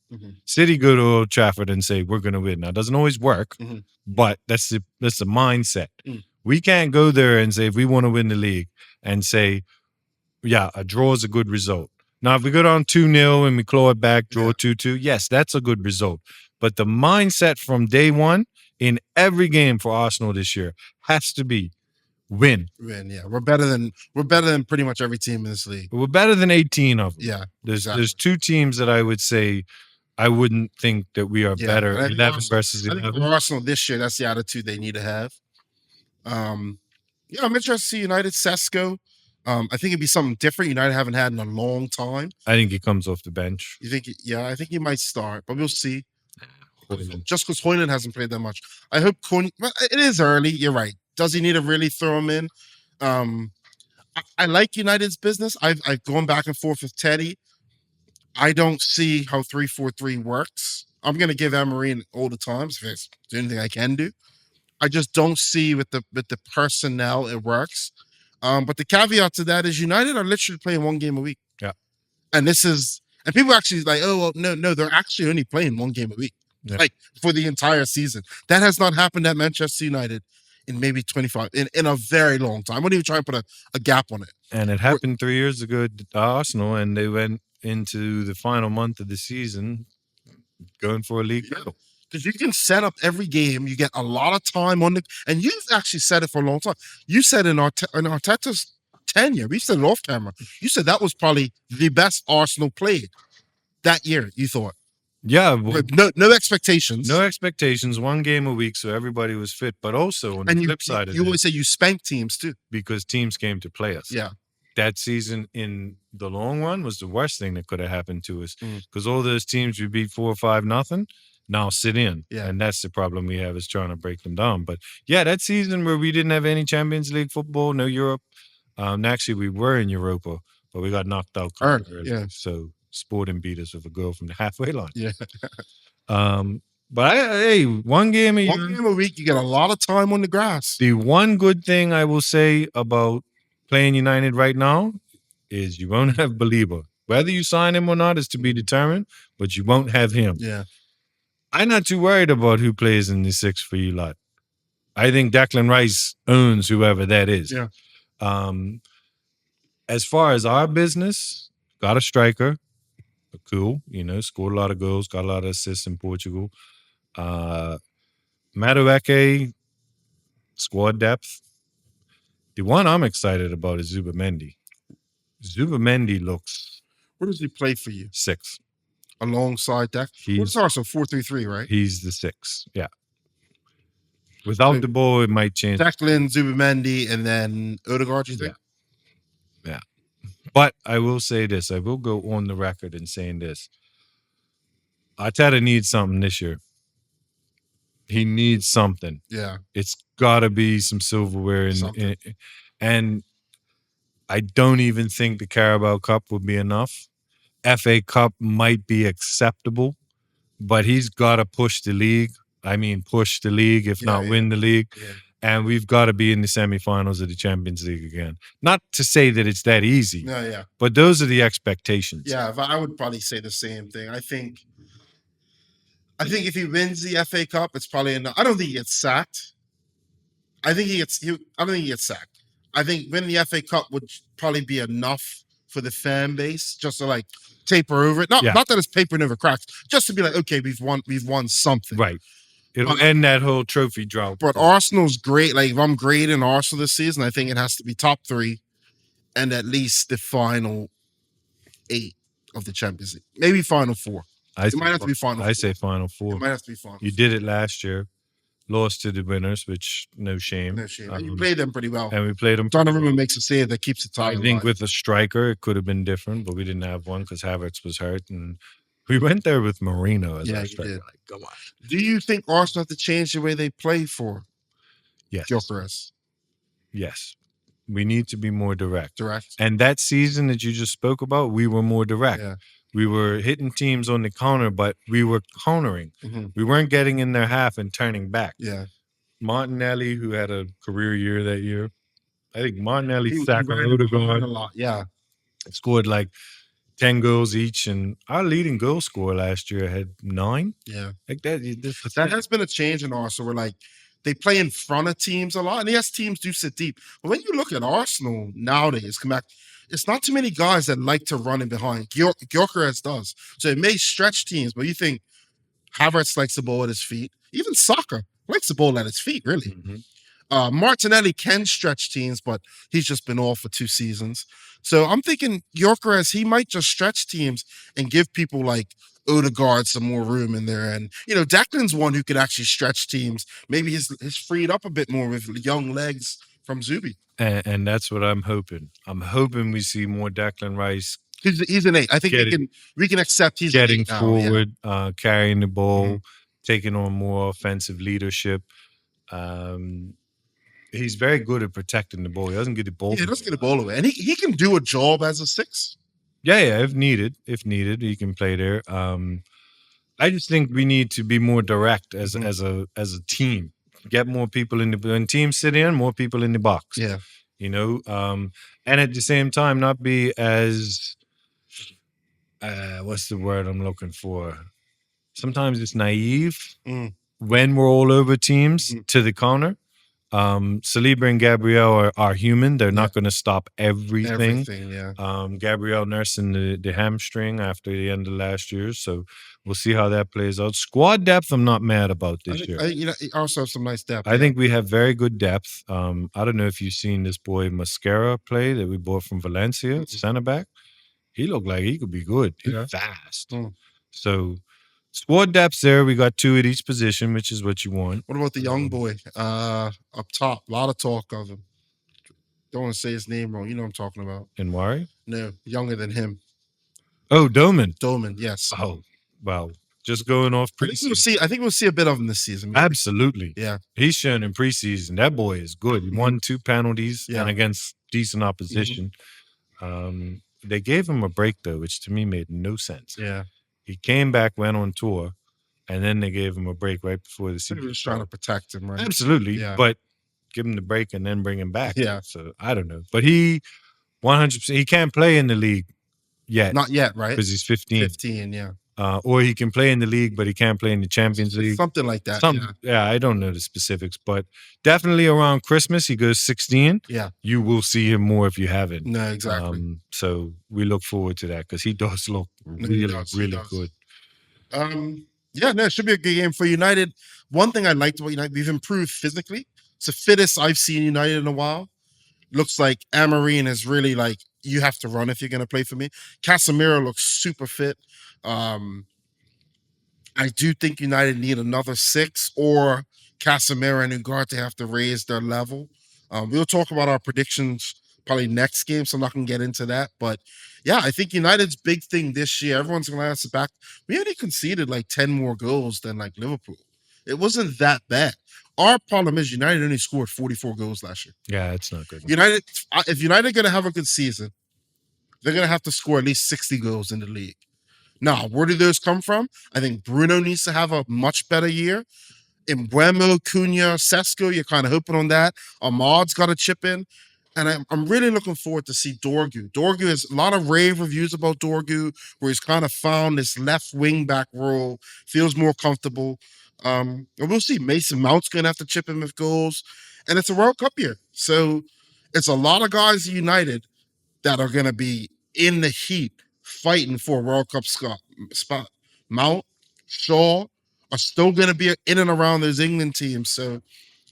S1: City go to Old Trafford and say, "We're going to win." Now, it doesn't always work, but that's the mindset. We can't go there and say, if we want to win the league, and say, "Yeah, a draw is a good result." Now, if we go down 2-0 and we claw it back, draw 2-2, yes, that's a good result. But the mindset from day one in every game for Arsenal this year has to be win.
S2: Yeah. We're better than pretty much every team in this league.
S1: We're better than 18 of them.
S2: Yeah.
S1: There's two teams that I would say I wouldn't think that we are better. 11 versus 11.
S2: I think for Arsenal this year, that's the attitude they need to have. I'm interested to see United Sesko. I think it'd be something different United haven't had in a long time.
S1: I think he comes off the bench.
S2: You think? Yeah, I think he might start, but we'll see. Just because Hoyland hasn't played that much. I hope it is early. You're right. Does he need to really throw him in? I like United's business. I've gone back and forth with Teddy. I don't see how 3-4-3 works. I'm going to give Emery all the times if it's the only thing I can do. I just don't see with the personnel it works. But the caveat to that is United are literally playing one game a week.
S1: Yeah.
S2: And people actually like, oh, well, no, they're actually only playing one game a week. Yeah. Like for the entire season. That has not happened at Manchester United in maybe 25, in a very long time. I wouldn't even try and put a gap on it.
S1: And it happened 3 years ago at Arsenal, and they went into the final month of the season going for a league title.
S2: Because you can set up every game, you get a lot of time on and you've actually said it for a long time. You said in Arteta's tenure, we said it off camera, you said that was probably the best Arsenal played that year, you thought.
S1: Yeah.
S2: No expectations.
S1: No expectations, one game a week, so everybody was fit. But also on the flip side of it.
S2: You always say you spanked teams too.
S1: Because teams came to play us.
S2: Yeah.
S1: That season in the long run was the worst thing that could have happened to us. Because all those teams we beat 4 or 5-0 now sit in.
S2: Yeah.
S1: And that's the problem we have, is trying to break them down. But yeah, that season where we didn't have any Champions League football, no Europe. Actually, we were in Europa, but we got knocked out early.
S2: Yeah.
S1: So Sporting beat us with a goal from the halfway line.
S2: Yeah.
S1: But one game
S2: a week, you get a lot of time on the grass.
S1: The one good thing I will say about playing United right now is you won't have Belieber. Whether you sign him or not is to be determined, but you won't have him.
S2: Yeah.
S1: I'm not too worried about who plays in the 6 for you lot. I think Declan Rice owns whoever that is.
S2: Yeah.
S1: As far as our business, got a striker. Cool, scored a lot of goals, got a lot of assists in Portugal. Madueke, squad depth. The one I'm excited about is Zubamendi. Zubamendi looks.
S2: Where does he play for you?
S1: 6.
S2: Alongside that? What's Arsenal? 4-3-3, right?
S1: He's the 6, yeah. Without the ball, it might change.
S2: Declan, Zubamendi, and then Odegaard, you think?
S1: Yeah. But I will say this. I will go on the record in saying this. Arteta needs something this year. He needs something.
S2: Yeah.
S1: It's got to be some silverware. And I don't even think the Carabao Cup would be enough. FA Cup might be acceptable, but he's got to push the league. I mean, push the league, if not win the league. Yeah. And we've got to be in the semifinals of the Champions League again. Not to say that it's that easy.
S2: No, yeah.
S1: But those are the expectations.
S2: Yeah, I would probably say the same thing. I think if he wins the FA Cup, it's probably enough. I don't think he gets sacked. I don't think he gets sacked. I think winning the FA Cup would probably be enough for the fan base just to like taper over it. Not that it's papering over cracks, just to be like, okay, we've won something.
S1: Right. It'll end that whole trophy drought.
S2: But Arsenal's great. Like, if I'm grading Arsenal this season, I think it has to be top 3 and at least the final 8 of the Champions League. Maybe final 4. It might have to be final 4.
S1: I say final 4.
S2: It might have to be final 4.
S1: You did it last year. Lost to the winners, which no shame.
S2: No shame. And you played them pretty well.
S1: And we played them.
S2: Donnarumma makes a save that keeps the title.
S1: I think with a striker, it could have been different, but we didn't have one because Havertz was hurt. And we went there with Marino as our striker.
S2: Like, come on. Do you think Arsenal have to change the way they play for Gyökeres?
S1: Yes. We need to be more direct.
S2: Direct.
S1: And that season that you just spoke about, we were more direct.
S2: Yeah.
S1: We were hitting teams on the counter, but we were countering. Mm-hmm. We weren't getting in their half and turning back.
S2: Yeah.
S1: Martinelli, who had a career year that year, I think Martinelli sacked Odegaard.
S2: A lot. Yeah.
S1: Scored like 10 goals each, and our leading goal scorer last year had 9.
S2: Yeah.
S1: Like that.
S2: That has been a change in Arsenal. Where like they play in front of teams a lot, and yes, teams do sit deep. But when you look at Arsenal nowadays, come back, it's not too many guys that like to run in behind. Gyökeres does. So it may stretch teams, but you think Havertz likes the ball at his feet. Even Saka likes the ball at his feet, really.
S1: Mm-hmm.
S2: Martinelli can stretch teams, but he's just been off for 2 seasons. So I'm thinking Gyökeres, he might just stretch teams and give people like Odegaard some more room in there. And, Declan's one who could actually stretch teams. Maybe he's freed up a bit more with young legs from Zubi.
S1: And that's what I'm hoping. I'm hoping we see more Declan Rice.
S2: He's an 8. I think we can accept he's
S1: getting
S2: an 8
S1: forward, carrying the ball,
S2: Mhm.
S1: taking on more offensive leadership. He's very good at protecting the ball. He doesn't get the ball.
S2: Yeah, he doesn't get the ball away, and he can do a job as a 6.
S1: Yeah. If needed, he can play there. I just think we need to be more direct as a team. Get more people when teams sit in, more people in the box.
S2: Yeah,
S1: and at the same time, not be as what's the word I'm looking for? Sometimes it's naive when we're all over teams to the counter. Saliba and Gabriel are human. They're not going to stop everything. Gabriel nursing the hamstring after the end of last year, so we'll see how that plays out. Squad depth, I'm not mad about this year.
S2: He also have some nice depth.
S1: I think we have very good depth. I don't know if you've seen this boy Mascara play that we bought from Valencia, center back. He looked like he could be good. He's fast. So squad depth's there. We got 2 at each position, which is what you want.
S2: What about the young boy up top? A lot of talk of him. Don't want to say his name wrong. You know what I'm talking about.
S1: Nwari?
S2: No, younger than him.
S1: Oh, Doman.
S2: Doman, yes.
S1: Oh, wow. Just going off preseason.
S2: I think we'll see a bit of him this season. Maybe.
S1: Absolutely.
S2: Yeah.
S1: He's shown in preseason. That boy is good. He won 2 penalties and against decent opposition. They gave him a break, though, which to me made no sense.
S2: Yeah.
S1: He came back, went on tour, and then they gave him a break right before the season.
S2: They were just trying to protect him, right?
S1: Absolutely. Yeah. But give him the break and then bring him back.
S2: Yeah.
S1: So I don't know. But he 100%, he can't play in the league yet.
S2: Not yet, right?
S1: Because he's 15.
S2: 15, yeah.
S1: Or he can play in the league, but he can't play in the Champions League.
S2: Something like that.
S1: Yeah, I don't know the specifics, but definitely around Christmas, he goes 16.
S2: Yeah.
S1: You will see him more if you haven't.
S2: No, exactly.
S1: So we look forward to that because he does look really good.
S2: It should be a good game for United. One thing I liked about United, we've improved physically. It's the fittest I've seen United in a while. Looks like Amorim is really like, you have to run if you're going to play for me. Casemiro looks super fit. I do think United need another 6 or Casemiro and Ugarte have to raise their level. We'll talk about our predictions probably next game, so I'm not going to get into that. But yeah, I think United's big thing this year, everyone's going to ask it back. We only conceded like 10 more goals than like Liverpool. It wasn't that bad. Our problem is United only scored 44 goals last year.
S1: Yeah, it's not good.
S2: If United are going to have a good season, they're going to have to score at least 60 goals in the league. Now, where do those come from? I think Bruno needs to have a much better year. Mbeumo, Cunha, Sesko, you're kind of hoping on that. Ahmad's got to chip in. And I'm really looking forward to see Dorgu. Dorgu has a lot of rave reviews about Dorgu, where he's kind of found this left wing back role, feels more comfortable. And we'll see. Mason Mount's going to have to chip in with goals. And it's a World Cup year. So it's a lot of guys at United that are going to be in the heat fighting for a World Cup spot. Mount, Shaw are still going to be in and around those England teams. So,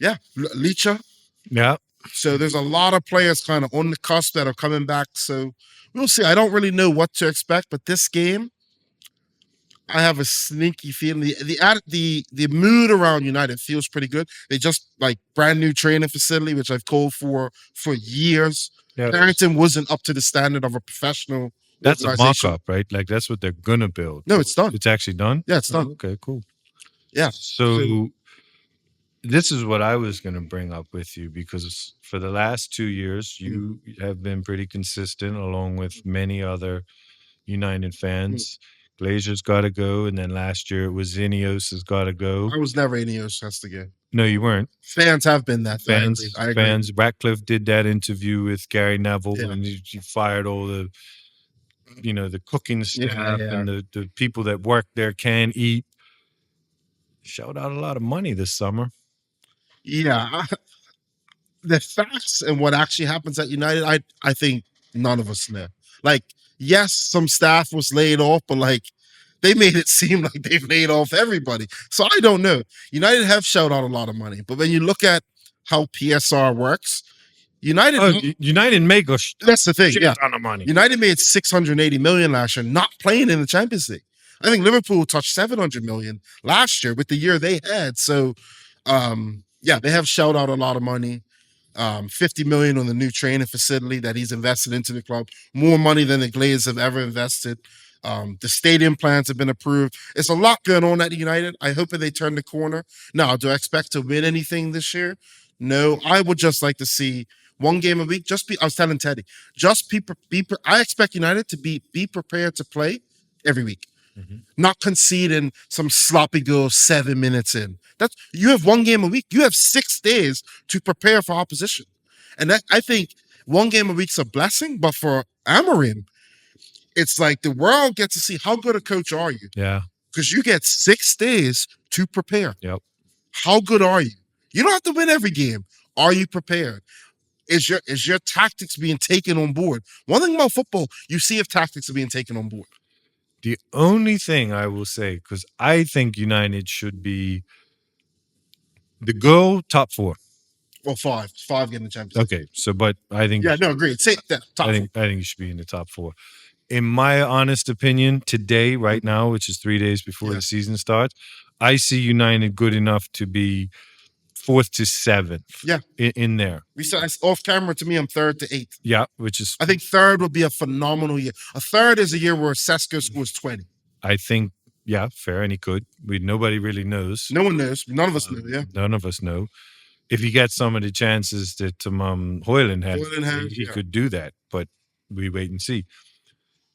S2: yeah, Licha.
S1: Yeah.
S2: So there's a lot of players kind of on the cusp that are coming back. So we'll see. I don't really know what to expect, but this game, I have a sneaky feeling. The mood around United feels pretty good. They just like brand new training facility, which I've called for years. Yeah. Carrington wasn't up to the standard of a professional.
S1: That's a mock-up, right? Like that's what they're gonna build.
S2: No, it's done.
S1: It's actually done?
S2: Yeah, it's done.
S1: Oh, okay, cool.
S2: Yeah.
S1: So this is what I was gonna bring up with you because for the last 2 years, you have been pretty consistent along with many other United fans. Glazer's got to go, and then last year it was Ineos has got to go.
S2: I was never Ineos has to go.
S1: No, you weren't.
S2: Fans have been that.
S1: Fans. Ratcliffe did that interview with Gary Neville, and he fired all the, the cooking staff and the people that work there can eat. Shelled out a lot of money this summer.
S2: Yeah, the facts and what actually happens at United, I think None of us know. Like, yes, some staff was laid off, but like they made it seem like they've laid off everybody. So I don't know. United have shelled out a lot of money, but when you look at how PSR works,
S1: United make a
S2: that's the thing. Yeah,
S1: ton of money.
S2: United made 680 million last year, not playing in the Champions League. I think Liverpool touched 700 million last year with the year they had. So, yeah, they have shelled out a lot of money. 50 million on the new training facility that he's invested into the club, more money than the Glazers have ever invested. The stadium plans have been approved. It's a lot going on at United. I hope that they turn the corner. Now, do I expect to win anything this year? No, I would just like to see one game a week. I was telling Teddy, I expect United to be prepared to play every week. Mm-hmm. Not conceding some sloppy goal 7 minutes in. You have one game a week. You have 6 days to prepare for opposition. And I think one game a week's a blessing, but for Amorim, it's like the world gets to see how good a coach are you.
S1: Yeah.
S2: Because you get 6 days to prepare.
S1: Yep.
S2: How good are you? You don't have to win every game. Are you prepared? Is your tactics being taken on board? One thing about football, you see if tactics are being taken on board.
S1: The only thing I will say, because I think United should be the goal top 4.
S2: Well, 5 getting the Champions League.
S1: Okay, so but I think
S2: agreed. Say that top.
S1: I think you should be in the top 4. In my honest opinion, today, right now, which is 3 days before the season starts, I see United good enough to be 4th to 7th.
S2: Yeah,
S1: in there.
S2: We said off camera. To me, I'm 3rd to 8th.
S1: Yeah, which is
S2: I think 3rd would be a phenomenal year. A 3rd is a year where Sesko scores 20.
S1: I think, yeah, fair, and he could. Nobody really knows.
S2: No one knows. None of us know. Yeah,
S1: none of us know. If he gets some of the chances that Højlund had, he could do that. But we wait and see.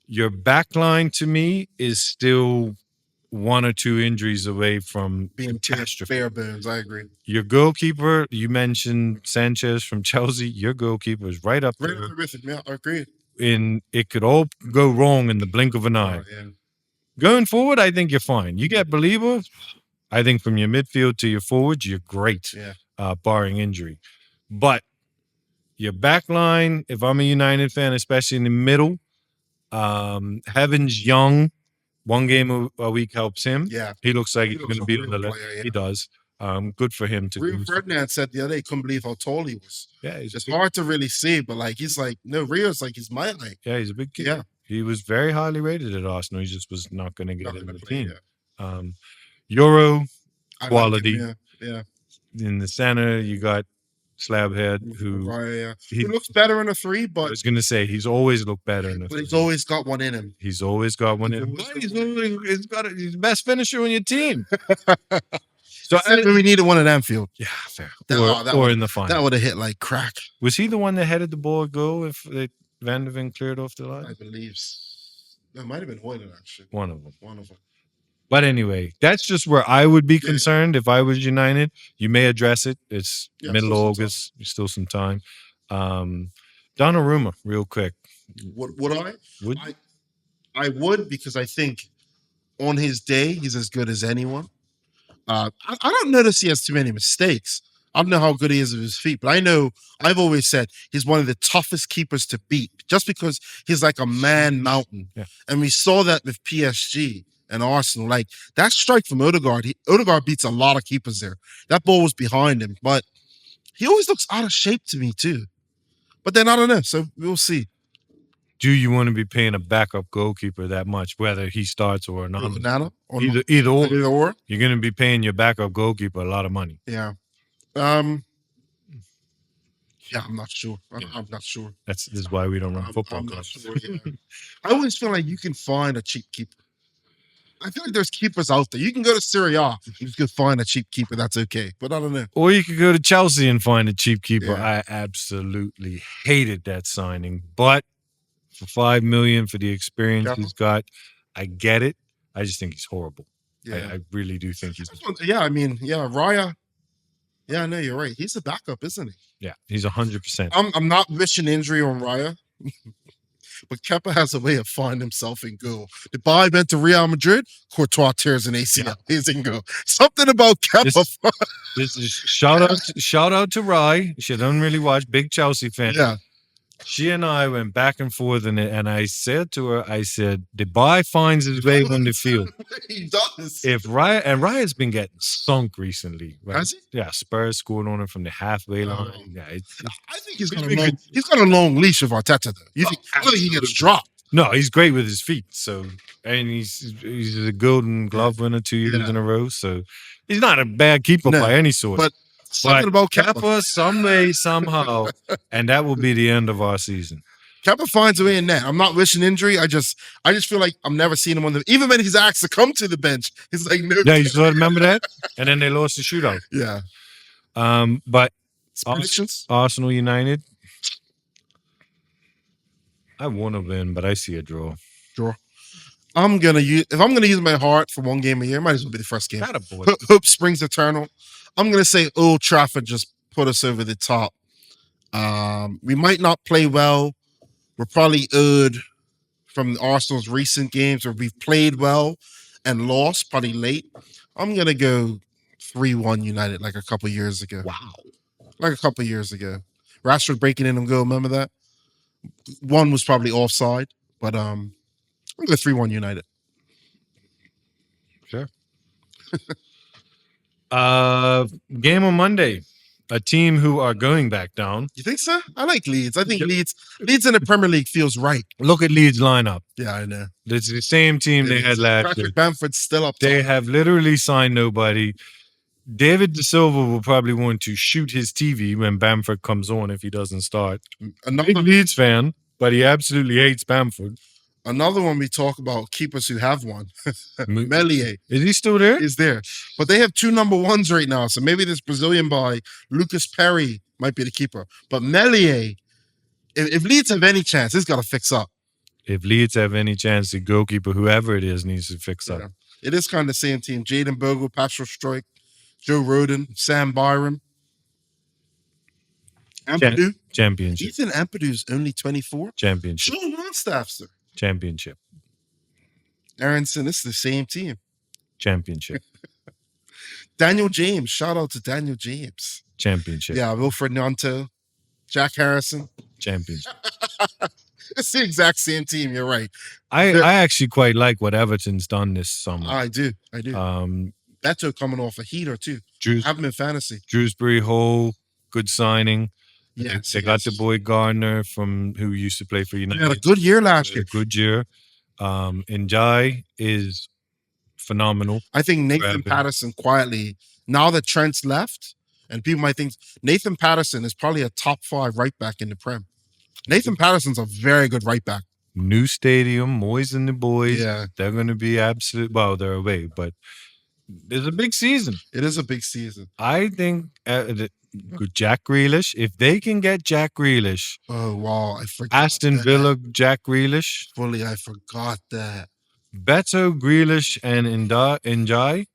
S1: Your back line, to me, is still 1 or 2 injuries away from
S2: being catastrophe. Bare bones, I agree.
S1: Your goalkeeper, you mentioned Sanchez from Chelsea. Your goalkeeper is right up there.
S2: With him. Yeah, I agree.
S1: And it could all go wrong in the blink of an eye.
S2: Yeah.
S1: Going forward, I think you're fine. You get Believer, I think from your midfield to your forwards, you're great, barring injury. But your back line, if I'm a United fan, especially in the middle, Heaven's young. 1 game a week helps him.
S2: Yeah.
S1: He looks like he's going to be on the left. Yeah. He does. Good for him to
S2: Rio Ferdinand said the other day he couldn't believe how tall he was.
S1: Yeah.
S2: It's hard to really see, but like he's like, no, Rio's like he's my height.
S1: Yeah, he's a big kid.
S2: Yeah.
S1: He was very highly rated at Arsenal. He just was not going to get in the team. Yeah. Euro quality.
S2: Yeah.
S1: In the center, you got Slabhead, who
S2: he looks better in a 3, but
S1: I was going to say he's always looked better in a 3.
S2: But he's always got one in him.
S1: He's always got one in him. He's the best finisher on your team.
S2: So when we needed one at Anfield.
S1: Yeah, fair.
S2: Or
S1: in the final.
S2: That would have hit like crack.
S1: Was he the one that headed the ball goal if Van der Ven cleared off the line?
S2: I believe that might have been Højlund, actually.
S1: One of them. But anyway, that's just where I would be concerned if I was United. You may address it. It's middle of August. There's still some time. Donnarumma, real quick.
S2: Would I? I would, because I think on his day, he's as good as anyone. I don't notice he has too many mistakes. I don't know how good he is with his feet, but I know I've always said he's one of the toughest keepers to beat just because he's like a man mountain. Yeah. And we saw that with PSG and Arsenal. Like that strike from Odegaard, Odegaard beats a lot of keepers there. That ball was behind him, but he always looks out of shape to me too. But then I don't know, so we'll see.
S1: Do you want to be paying a backup goalkeeper that much, whether he starts or not?
S2: Either or.
S1: You're going to be paying your backup goalkeeper a lot of money.
S2: Yeah. I'm not sure. I'm not sure.
S1: This is why we don't run football.
S2: I'm not sure. Yeah. I always feel like you can find a cheap keeper. I feel like there's keepers out there. You can go to Serie A, you can find a cheap keeper. That's okay. But I don't know.
S1: Or you could go to Chelsea and find a cheap keeper. Yeah. I absolutely hated that signing, but for $5 million for the experience he's got, I get it. I just think he's horrible. Yeah. I really do think he's.
S2: Yeah, I mean, Raya. Yeah, no, you're right. He's a backup, isn't he?
S1: Yeah, he's 100%.
S2: I'm not wishing injury on Raya, but Kepa has a way of finding himself in goal. The ball went to Real Madrid, Courtois tears an ACL. Yeah. He's in goal. Something about Kepa.
S1: This is shout out to Rye. You don't really watch. Big Chelsea fan.
S2: Yeah.
S1: She and I went back and forth, and I said to her, I said, the boy finds his way on the field.
S2: He does.
S1: If Riot's been getting sunk recently, right?
S2: Has he?
S1: Yeah, Spurs scored on him from the halfway line. Yeah,
S2: I think he's got a long leash of Arteta though. I don't think he gets dropped.
S1: No, he's great with his feet. So, and he's a Golden Glove winner 2 years in a row. So, he's not a bad keeper by any sort.
S2: But something about
S1: Kepa, some way, somehow, and that will be the end of our season.
S2: Kepa finds a way in net. I'm not wishing injury. I just feel like I'm never seeing him on the. Even when he's asked to come to the bench, he's like, no.
S1: Yeah, you still remember that? And then they lost the shootout.
S2: Yeah.
S1: But
S2: predictions?
S1: Arsenal United. I want to win, but I see a draw.
S2: Draw. If I'm gonna use my heart for one game a year, it might as well be the first game. Hope springs eternal. I'm gonna say Old Trafford just put us over the top. We might not play well. We're probably owed from Arsenal's recent games where we've played well and lost probably late. I'm gonna go 3-1 United like a couple years ago.
S1: Wow.
S2: Like a couple years ago. Rashford breaking in and goal, remember that? One was probably offside, but I'm going 3-1 United.
S1: Sure. Game on Monday. A team who are going back down.
S2: You think so? I like Leeds. I think Leeds in the Premier League feels right.
S1: Look at Leeds lineup.
S2: Yeah, I know.
S1: It's the same team they had last year.
S2: Patrick Bamford's still up top.
S1: They have literally signed nobody. David De Silva will probably want to shoot his TV when Bamford comes on if he doesn't start. Another big Leeds fan, but he absolutely hates Bamford.
S2: Another one we talk about, keepers who have one. Melier.
S1: Is he still there?
S2: He's there. But they have 2 number ones right now. So maybe this Brazilian boy, Lucas Perry, might be the keeper. But Melier, if Leeds have any chance, he's got to fix up.
S1: If Leeds have any chance, the goalkeeper, whoever it is, needs to fix up.
S2: It is kind of the same team. Jaden Bogle, Patrick Stroik, Joe Roden, Sam Byram. Ampadu.
S1: Championship.
S2: Ethan Ampadu's only 24.
S1: Championship.
S2: Sean Longstaff's
S1: Championship.
S2: Aronson, this is the same team.
S1: Championship.
S2: Daniel James. Shout out to Daniel James.
S1: Championship.
S2: Yeah, Wilfred Nanto. Jack Harrison.
S1: Championship.
S2: It's the exact same team. You're right.
S1: I actually quite like what Everton's done this summer.
S2: I do. Beto coming off a heater too. Have him in fantasy.
S1: Dewsbury Hall, good signing.
S2: Yes,
S1: they got the boy Gardner who used to play for United.
S2: He had a good year last year.
S1: Good year. Njai is phenomenal.
S2: I think Nathan Patterson quietly, now that Trent's left, and people might think Nathan Patterson is probably a top 5 right back in the Prem. Nathan Patterson's a very good right back.
S1: New stadium, Moyes and the boys. Yeah. They're going to be absolute. Well, they're away, but it's a big season.
S2: It is a big season.
S1: I think Jack Grealish, if they can get Jack Grealish.
S2: Oh, wow. I forgot.
S1: Aston Villa, Jack Grealish.
S2: Fully, I forgot that.
S1: Beto, Grealish, and Njai.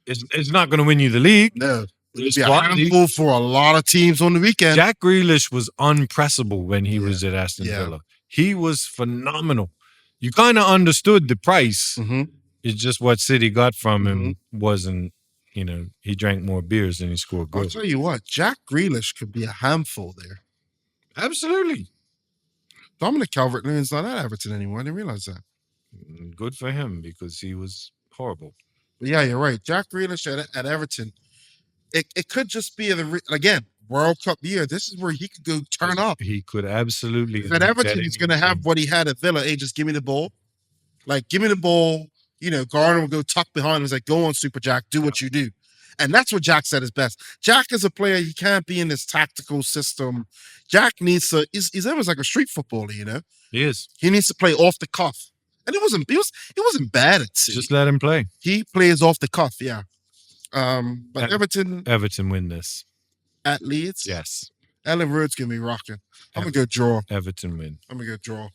S1: It's not going to win you the league.
S2: No. It's a handful for a lot of teams on the weekend.
S1: Jack Grealish was unpressable when he was at Aston Villa. He was phenomenal. You kind of understood the price.
S2: Mm-hmm.
S1: It's just what City got from him wasn't, he drank more beers than he scored goals.
S2: I'll tell you what, Jack Grealish could be a handful there.
S1: Absolutely.
S2: Dominic Calvert-Lewin's not at Everton anymore. I didn't realize that.
S1: Good for him because he was horrible.
S2: But yeah, you're right. Jack Grealish at Everton. It could just be, again, World Cup year. This is where he could go turn up.
S1: He could absolutely.
S2: At Everton, he's going to have what he had at Villa. Hey, just give me the ball. Like, give me the ball. Garner will go tuck behind him. He's like, go on, Super Jack. Do what you do. And that's what Jack said is best. Jack is a player. He can't be in this tactical system. Jack needs to, he's almost like a street footballer,
S1: He is.
S2: He needs to play off the cuff. And he wasn't bad at City.
S1: Just let him play.
S2: He plays off the cuff, yeah. But
S1: Everton win this.
S2: At Leeds?
S1: Yes.
S2: Ellen Road's going to be rocking. I'm going to go draw.
S1: Everton win.
S2: I'm going to go draw.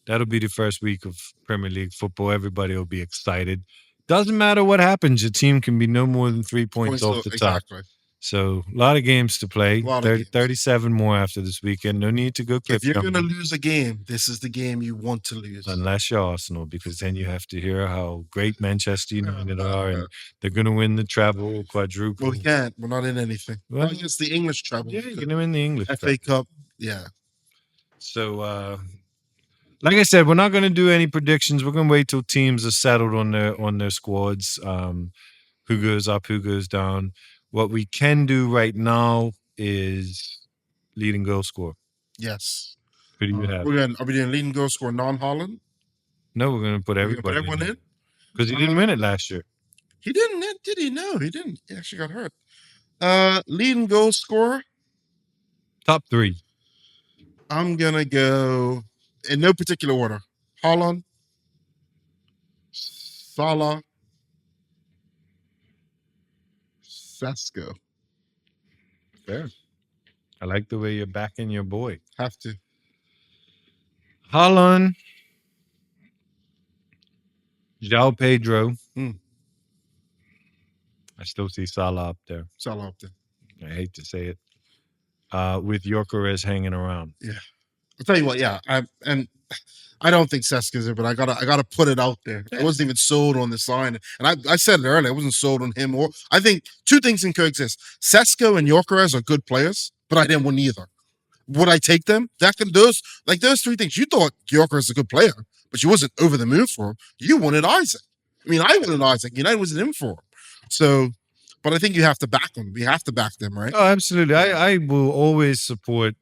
S1: That'll be the first week of Premier League football. Everybody will be excited. Doesn't matter what happens. Your team can be no more than 3 points off the top.
S2: Exactly.
S1: So a lot of games to play. 37 more after this weekend. No need to go.
S2: If you're going to lose a game, this is the game you want to lose.
S1: Unless you're Arsenal, because then you have to hear how great Manchester United are, and they're going to win the treble, quadruple.
S2: Well, we can't. We're not in anything. Well, it's the English treble.
S1: Yeah, you're going to win the English
S2: FA Cup. Yeah.
S1: So, like I said, we're not going to do any predictions. We're going to wait till teams are settled on their squads. Who goes up, who goes down. What we can do right now is leading goal score.
S2: Yes.
S1: Who do you have?
S2: Are we doing leading goal score non-Holland?
S1: No, we're going to put everybody
S2: in.
S1: because he didn't win it last year.
S2: He didn't, did he? No, he didn't. He actually got hurt. Leading goal scorer.
S1: Top 3.
S2: I'm gonna go in no particular order. Holland, Salah, Sesko.
S1: Fair. I like the way you're backing your boy.
S2: Have to.
S1: Holland, João Pedro. I still see Salah up there.
S2: Salah up there.
S1: I hate to say it. With Gyökeres hanging around.
S2: Yeah. I'll tell you what, yeah. I don't think Seska's there, but I gotta put it out there. I wasn't even sold on the sign. And I said it earlier, I wasn't sold on him or I think two things can coexist. Sesko and Gyökeres are good players, but I didn't want either. Would I take them? Those 3 things. You thought Gyökeres is a good player, but you wasn't over the moon for him. You wanted Isaac. I mean, I wanted Isaac. United wasn't in for him. So, but I think you have to back them. We have to back them, right?
S1: Oh, absolutely. I will always support.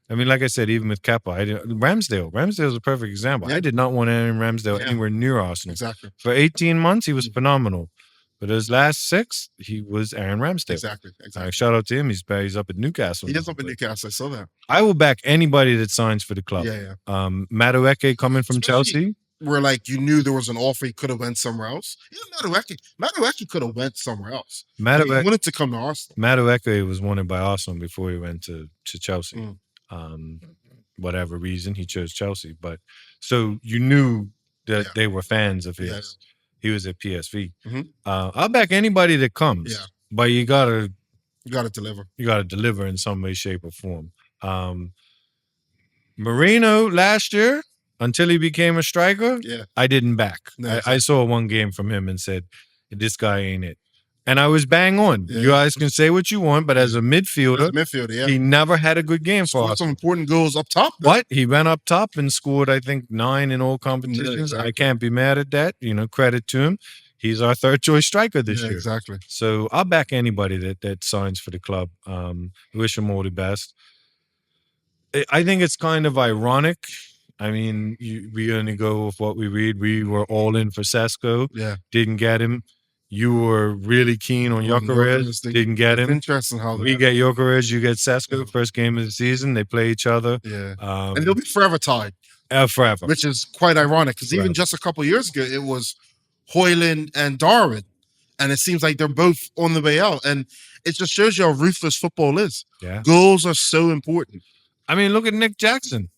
S1: I mean, like I said, even with Kepa, Ramsdale is a perfect example.
S2: Yeah.
S1: I did not want Aaron Ramsdale anywhere near Arsenal.
S2: Exactly.
S1: For 18 months, he was phenomenal. But his last 6, he was Aaron Ramsdale.
S2: Exactly.
S1: Shout out to him. He's up at Newcastle.
S2: He is up at Newcastle. I saw that.
S1: I will back anybody that signs for the club.
S2: Yeah.
S1: Madueke coming from Chelsea.
S2: Where like you knew there was an offer, he could have went somewhere else. Even Madueke could have went somewhere else. He wanted to come to Arsenal.
S1: Madueke was wanted by Arsenal before he went to Chelsea. Whatever reason he chose Chelsea, but so you knew that they were fans of his. Yeah. He was at PSV. I'll back anybody that comes.
S2: Yeah.
S1: But you gotta
S2: deliver.
S1: You gotta deliver in some way, shape, or form. Moreno last year, until he became a striker, I didn't back. No, I saw one game from him and said, this guy ain't it. And I was bang on. Yeah. You guys can say what you want, but as a midfielder, he never had a good game for us.
S2: Some important goals up top.
S1: What? He went up top and scored, I think, 9 in all competitions. Yeah, exactly. I can't be mad at that. Credit to him. He's our third choice striker this year.
S2: Exactly.
S1: So I'll back anybody that signs for the club. Wish him all the best. I think it's kind of ironic. I mean, we only go with what we read. We were all in for Sesko.
S2: Yeah.
S1: Didn't get him. You were really keen on Gyökeres. Didn't get him.
S2: Interesting how
S1: we get Gyökeres, you get Sesko. First game of the season, they play each other.
S2: Yeah. And they'll be forever tied.
S1: Forever.
S2: Which is quite ironic because even just a couple of years ago, it was Højlund and Darwin. And it seems like they're both on the way out. And it just shows you how ruthless football is.
S1: Yeah.
S2: Goals are so important.
S1: I mean, look at Nick Jackson.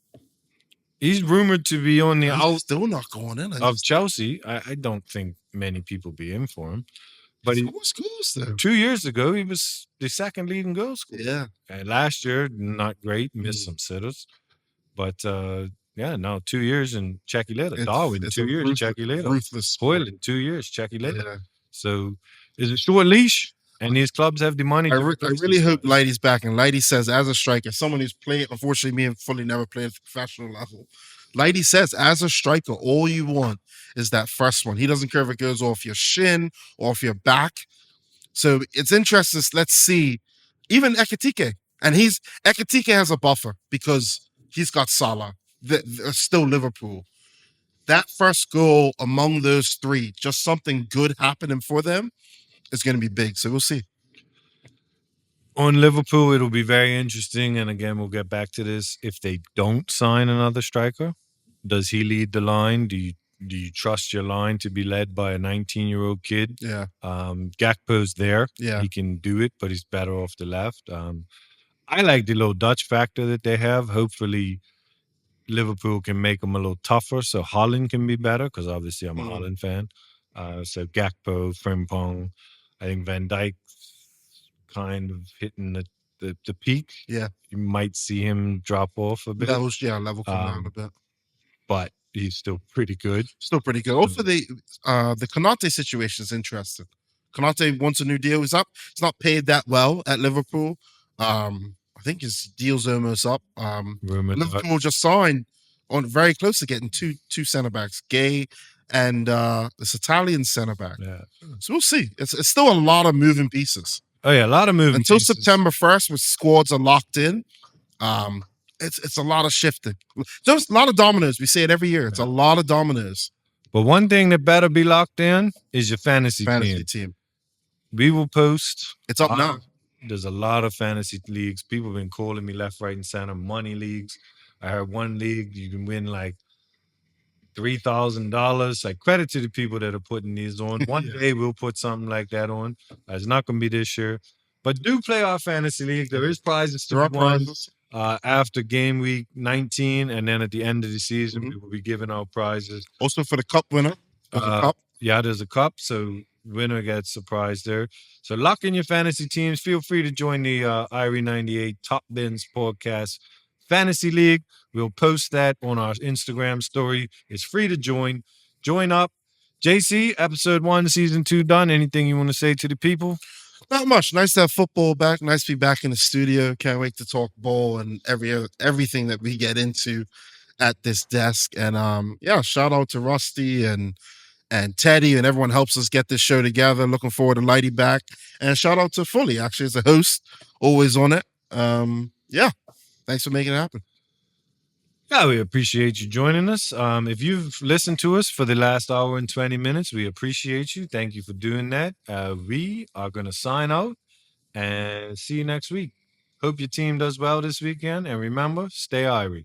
S1: He's rumored to be on the out.
S2: Still not going in.
S1: Of Chelsea. I don't think many people be in for him. But he
S2: scores though.
S1: 2 years ago, he was the second leading goal scorer.
S2: Yeah.
S1: And last year, not great. Missed some sitters. But now 2 years in Czechia later. Darwin, 2 years, Czechia later.
S2: Ruthless.
S1: Højlund, 2 years, Czechia later. Yeah. So is it short leash? And these clubs have the money.
S2: I really hope Lighty's back. And Lighty says, as a striker, someone who's played, unfortunately, me and fully never played at the professional level. Lighty says, as a striker, all you want is that first one. He doesn't care if it goes off your shin or off your back. So it's interesting. Let's see. Even Ekitike. And Ekitike has a buffer because he's got Salah. Still Liverpool. That first goal among those 3, just something good happening for them, is going to be big. So we'll see.
S1: On Liverpool, it'll be very interesting. And again, we'll get back to this. If they don't sign another striker, does he lead the line? Do you trust your line to be led by a 19-year-old kid?
S2: Yeah.
S1: Gakpo's there.
S2: Yeah.
S1: He can do it, but he's better off the left. I like the little Dutch factor that they have. Hopefully, Liverpool can make them a little tougher so Holland can be better, because obviously I'm a Holland fan. So Gakpo, Frimpong, I think Van Dijk kind of hitting the peak.
S2: Yeah.
S1: You might see him drop off a bit.
S2: Level come down a bit.
S1: But he's still pretty good.
S2: Still pretty good. Also, the Konate situation is interesting. Konate wants a new deal. He's not paid that well at Liverpool. I think his deal's almost up.
S1: Rumors are-
S2: Liverpool just signed on very close to getting two center backs, Gay and this Italian center back.
S1: Yeah.
S2: So we'll see. It's still a lot of moving pieces.
S1: Oh yeah, a lot of moving
S2: Until
S1: pieces.
S2: September 1st, when squads are locked in. It's a lot of shifting. There's a lot of dominoes. We say it every year. It's a lot of dominoes.
S1: But one thing that better be locked in is your fantasy
S2: team.
S1: We will post.
S2: It's up now.
S1: There's a lot of fantasy leagues. People have been calling me left, right, and center. Money leagues. I heard one league you can win like $3,000. Like, credit to the people that are putting these on. One day we'll put something like that on. It's not going to be this year, but do play our fantasy league. There is prizes to be won after game week 19, and then at the end of the season we will be giving out prizes.
S2: Also for the cup winner. There's a cup.
S1: Yeah, there's a cup, so winner gets a prize there. So lock in your fantasy teams. Feel free to join the Irie 98 Top Bins Podcast Fantasy League. We'll post that on our Instagram story. It's free to join. Join up. JC, episode 1, season 2 done. Anything you want to say to the people?
S2: Not much. Nice to have football back. Nice to be back in the studio. Can't wait to talk ball and everything that we get into at this desk. And shout out to Rusty and Teddy and everyone helps us get this show together. Looking forward to Lighty back. And shout out to Fully, actually, as a host, always on it. Thanks for making it happen.
S1: Yeah, we appreciate you joining us. If you've listened to us for the last hour and 20 minutes, we appreciate you. Thank you for doing that. We are going to sign out and see you next week. Hope your team does well this weekend. And remember, stay Irie.